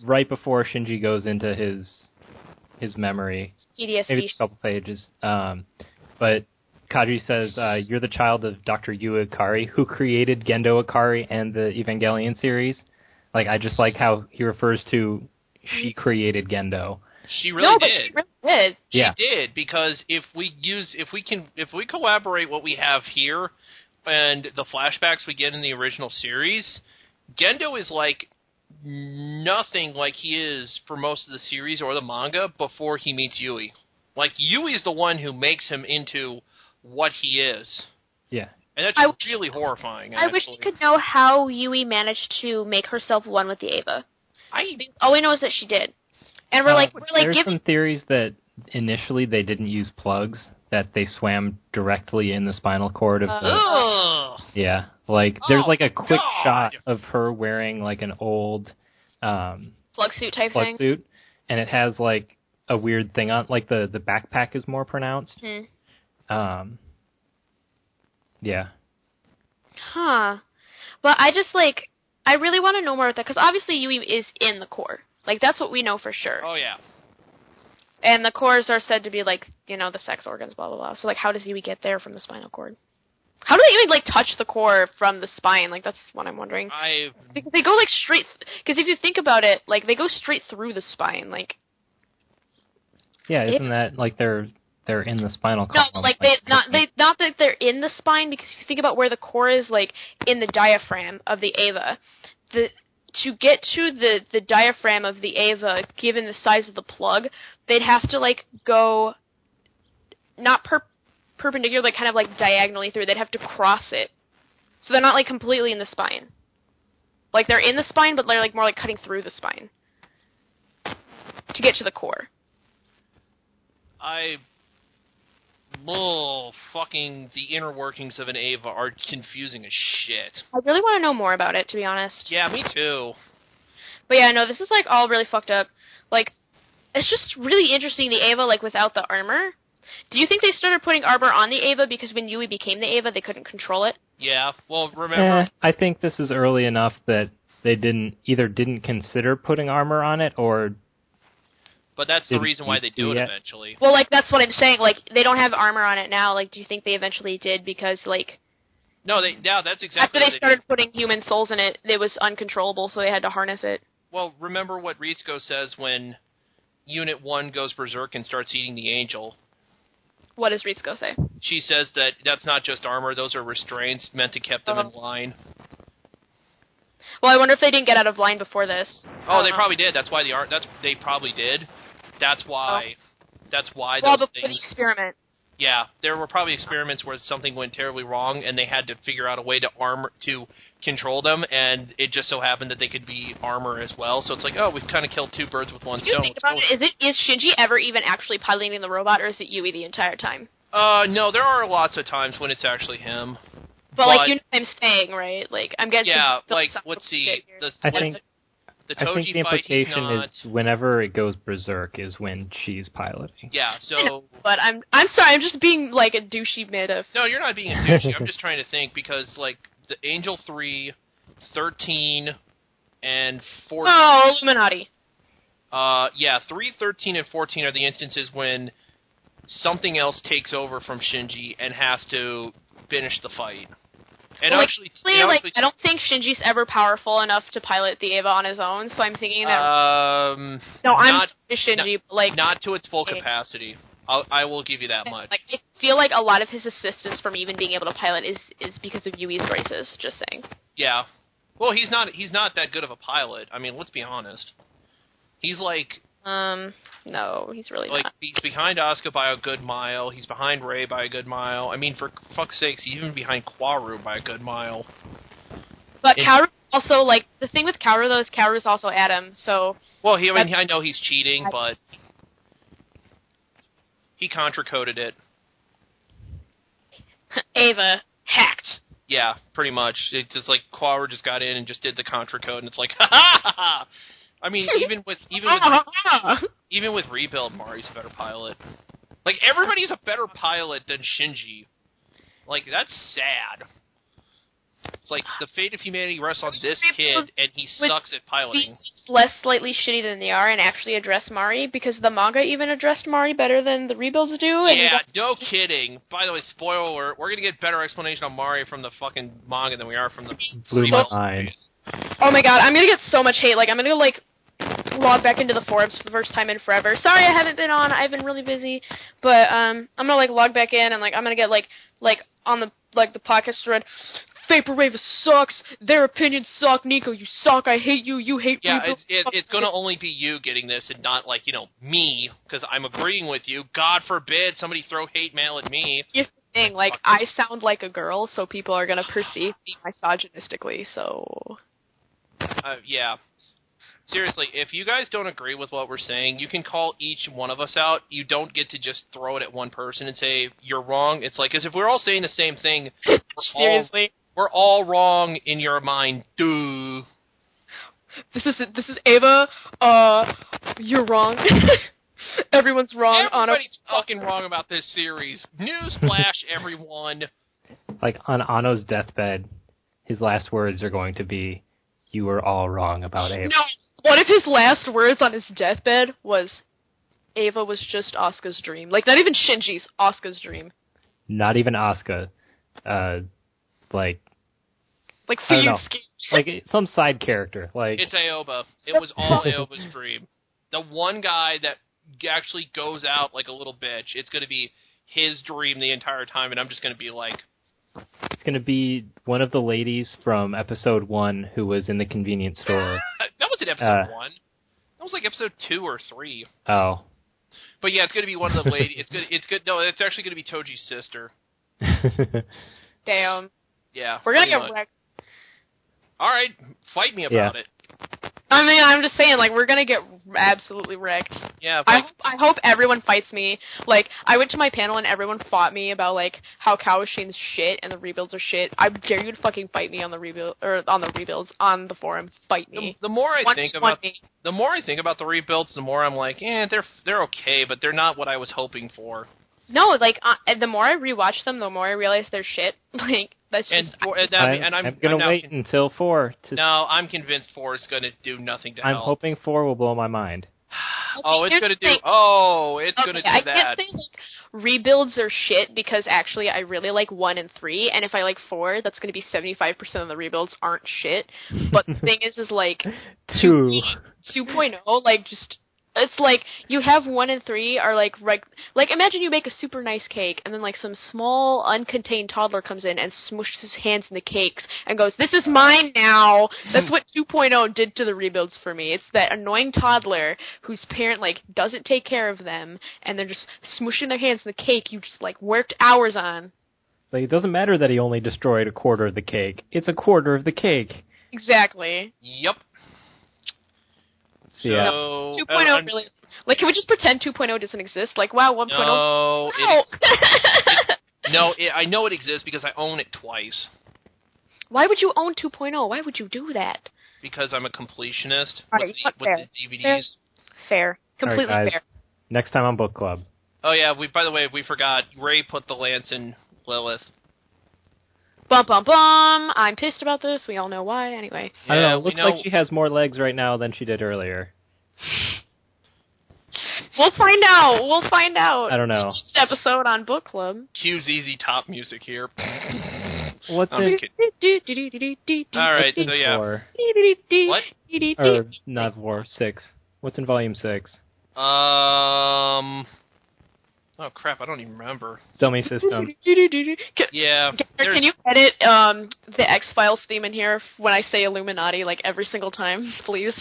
Right before Shinji goes into his memory, PTSD. maybe a couple pages. But Kaji says, "You're the child of Dr. Yu Ikari, who created Gendo Ikari and the Evangelion series." Like, I just like how he refers to she created Gendo. She really did. She really did. She did, because if we collaborate what we have here and the flashbacks we get in the original series, Gendo is like nothing like he is for most of the series or the manga before he meets Yui. Like, Yui is the one who makes him into what he is. Yeah. And that's really horrifying, actually. I wish we could know how Yui managed to make herself one with the Eva. All we know is that she did. And there's some theories that initially they didn't use plugs, that they swam directly in the spinal cord of the... Yeah. Like, there's like a quick shot of her wearing like an old... plug suit type thing. Suit, and it has like a weird thing on, like the backpack is more pronounced. Yeah. Huh. But I really want to know more about that, because obviously Yui is in the core. Like, that's what we know for sure. Oh, yeah. And the cores are said to be, like, you know, the sex organs, blah, blah, blah. So, like, how does Yui get there from the spinal cord? How do they even, like, touch the core from the spine? Like, that's what I'm wondering. Because they go, like, straight... Because if you think about it, like, they go straight through the spine, like... Yeah, isn't that, like, they're in the spinal column? No, like, not that they're in the spine, because if you think about where the core is, like, in the diaphragm of the Eva, to get to the diaphragm of the Eva, given the size of the plug, they'd have to, like, go not perpendicular, like, kind of, like, diagonally through. They'd have to cross it. So they're not, like, completely in the spine. Like, they're in the spine, but they're, like, more like cutting through the spine to get to the core. Fucking the inner workings of an Eva are confusing as shit. I really want to know more about it, to be honest. Yeah, me too. But yeah, no, this is, like, all really fucked up. Like, it's just really interesting, the Eva, like, without the armor. Do you think they started putting armor on the Eva because when Yui became the Eva, they couldn't control it? Yeah, well, remember... I think this is early enough that they didn't consider putting armor on it, or... But that's the reason why they do it eventually. Well, like, that's what I'm saying. Like, they don't have armor on it now. Like, do you think they eventually did because, like... No, that's exactly... After they started putting human souls in it, it was uncontrollable, so they had to harness it. Well, remember what Ritsuko says when Unit 1 goes berserk and starts eating the angel? What does Ritsuko say? She says that that's not just armor, those are restraints meant to keep them in line. Well, I wonder if they didn't get out of line before this. Oh, they probably did. That's why they probably did. That's why. That's why well, those before the experiment. Yeah, there were probably experiments where something went terribly wrong, and they had to figure out a way to control them, and it just so happened that they could be armor as well. So it's like, oh, we've kind of killed two birds with one stone. Think about it. Is Shinji ever even actually piloting the robot, or is it Yui the entire time? No, there are lots of times when it's actually him. But like, you know what I'm saying, right? Like, I'm getting... Yeah, like, let's see. I think the the Toji implication fight, is whenever it goes berserk is when she's piloting. Yeah, so... But I'm sorry, I'm just being, like, a douchey mid-of... No, you're not being a douchey. I'm just trying to think, because, like, the Angel 3, 13, and 14... Oh, Illuminati. Yeah, 3, 13, and 14 are the instances when something else takes over from Shinji and has to finish the fight. And well, actually, I don't think Shinji's ever powerful enough to pilot the Eva on his own, so I'm thinking that... no, I'm Shinji, but, like... Not to its full capacity. I will give you that much. Like, I feel like a lot of his assistance from even being able to pilot is because of Yui's races, just saying. Yeah. Well, he's not that good of a pilot. I mean, let's be honest. He's like... No, he's really not. He's behind Asuka by a good mile. He's behind Rei by a good mile. I mean, for fuck's sakes, he's even behind Kwaru by a good mile. But Kaoru also, like, the thing with Kaoru, though, is Kaoru's also Adam, so... Well, I know he's cheating, but... He contra-coded it. Ava, hacked. Yeah, pretty much. It's just like, Kwaru just got in and just did the contra-code, and it's like, ha ha ha ha! I mean, even with Rebuild, Mari's a better pilot. Like, everybody's a better pilot than Shinji. Like, that's sad. It's like, the fate of humanity rests on this kid, and he sucks at piloting. Less slightly shitty than they are, and actually address Mari, because the manga even addressed Mari better than the Rebuilds do. And yeah, no kidding. By the way, spoiler alert, we're gonna get better explanation on Mari from the fucking manga than we are from the... Blew my mind. Oh my god, I'm gonna get so much hate. Like, I'm gonna, like, log back into the forums for the first time in forever. Sorry I haven't been on, I've been really busy, but, I'm gonna, like, log back in, and, like, I'm gonna get, like, on the, like, the podcast thread, Vaporwave sucks, their opinions suck, Nico, you suck, I hate you, you hate me. Yeah, it's gonna only be you getting this, and not, like, me, because I'm agreeing with you. God forbid somebody throw hate mail at me. Here's the thing, like, I sound like a girl, so people are gonna perceive me misogynistically, so... Yeah. Seriously, if you guys don't agree with what we're saying, you can call each one of us out. You don't get to just throw it at one person and say, you're wrong. It's like, as if we're all saying the same thing. Seriously? We're all wrong in your mind. Duh. This is Ava. You're wrong. Everyone's wrong. Everybody's fucking wrong about this series. Newsflash, everyone. Like, on Anno's deathbed, his last words are going to be, "You were all wrong about Ava." No, what if his last words on his deathbed was, Ava was just Asuka's dream? Like, not even Shinji's, Asuka's dream. Not even Asuka. Like Fuyutsuki. Like, some side character. Like, it's Aoba. It was all Aoba's dream. The one guy that actually goes out like a little bitch, it's going to be his dream the entire time, and I'm just going to be like... It's going to be one of the ladies from episode 1 who was in the convenience store. That wasn't episode 1. That was like episode 2 or 3. Oh. But yeah, it's going to be one of the ladies. It's good. No, it's actually going to be Toji's sister. Damn. Yeah. We're going to get wrecked. All right, fight me about it. I mean, I'm just saying, like, we're gonna get absolutely wrecked. Yeah. I hope everyone fights me. Like, I went to my panel and everyone fought me about, like, how Kawashin's shit and the rebuilds are shit. I dare you to fucking fight me on the rebuilds on the forum. Fight me. The more I think about the rebuilds, the more I'm like, they're okay, but they're not what I was hoping for. No, like, the more I rewatch them, the more I realize they're shit. Like, that's just... I'm going to wait until 4. No, I'm convinced 4 is going to do nothing to help. I'm hoping 4 will blow my mind. It's going to do that. I can't say, like, rebuilds are shit, because actually I really like 1 and 3, and if I like 4, that's going to be 75% of the rebuilds aren't shit. But the thing is like, 2.0, like, just... It's like you have 1 and 3 are like imagine you make a super nice cake and then like some small uncontained toddler comes in and smooshes his hands in the cakes and goes, "This is mine now." That's what 2.0 did to the rebuilds for me. It's that annoying toddler whose parent like doesn't take care of them and they're just smooshing their hands in the cake you just like worked hours on. Like, it doesn't matter that he only destroyed a quarter of the cake. It's a quarter of the cake. Exactly. Yep. Yeah. So, 2.0 really... Like, can we just pretend 2.0 doesn't exist? Like, wow, 1.0... No, Wow. I know it exists because I own it twice. Why would you own 2.0? Why would you do that? Because I'm a completionist Right, with the DVDs. Fair. Completely All right, guys. fair. Next time on Book Club. Oh yeah, by the way, we forgot. Ray put the lance in Lilith. Bum, bum, bum. I'm pissed about this. We all know why. Anyway. I don't know. we Looks know. like she has more legs right now than she did earlier. We'll find out. We'll find out. I don't know. Next episode on Book Club. Cue ZZ Top music here. What's I'm it? just kidding. All right, so yeah. War? What? Or not War 6. What's in Volume 6? Oh crap! I don't even remember. Dummy System. Yeah. Can you edit the X-Files theme in here when I say Illuminati like every single time, please?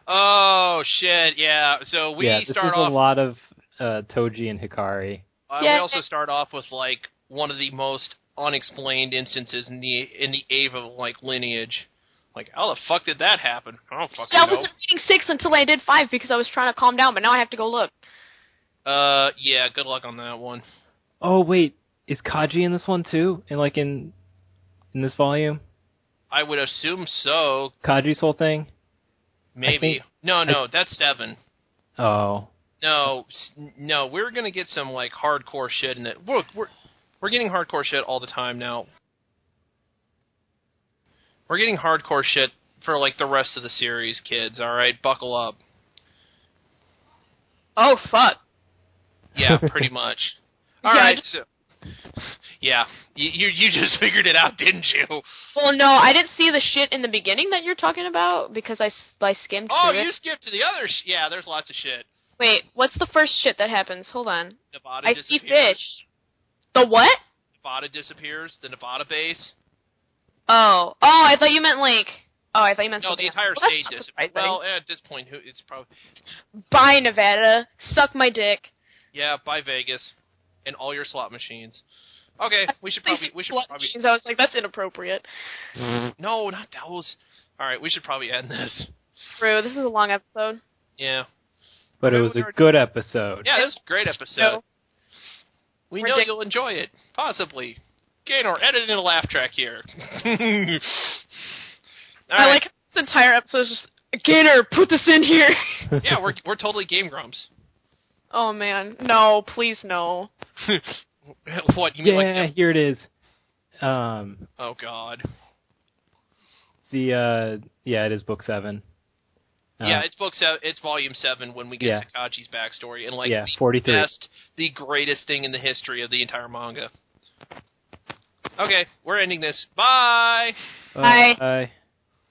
Oh shit! Yeah. So we this start is off. a lot of Toji and Hikari. We also start off with like one of the most unexplained instances in the Ava like lineage. Like, how the fuck did that happen? I don't fucking know. I wasn't reading 6 until I did 5 because I was trying to calm down, but now I have to go look. Yeah. Good luck on that one. Oh wait, is Kaji in this one too? In this volume? I would assume so. Kaji's whole thing? Maybe. No, that's 7. Oh. No, we're gonna get some like hardcore shit in it. Look, we're getting hardcore shit all the time now. We're getting hardcore shit for like the rest of the series, kids. All right, buckle up. Oh fuck. Yeah, pretty much. All right, so yeah, you just figured it out, didn't you? Well, no, I didn't see the shit in the beginning that you're talking about because I skimmed through it. You skipped to the other. Yeah, there's lots of shit. Wait, what's the first shit that happens? Hold on. Nevada I disappears. see fish. The what? Nevada disappears. The Nevada base. Oh, I thought you meant like. Oh, I thought you meant. No, the entire well, state disappears. Well, at this point, it's probably. Bye, Nevada. Suck my dick. Yeah, bye Vegas, and all your slot machines. Okay, we should probably. Machines. I was like, that's inappropriate. No, not those. All right, we should probably end this. True. This is a long episode. Yeah. But it was a good episode. Yeah, this was a great episode. No. We know you'll enjoy it. Possibly. Gaynor, edit in a laugh track here. I like this entire episode is just, Gaynor, put this in here. Yeah, we're totally Game Grumps. Oh, man. No, please no. What, you mean like... here it is. Oh, God. It is Book 7. Yeah, it's Book 7. It's Volume 7 when we get to Kaji's backstory. And, like, 43. The greatest thing in the history of the entire manga. Okay, we're ending this. Bye! Bye. Bye.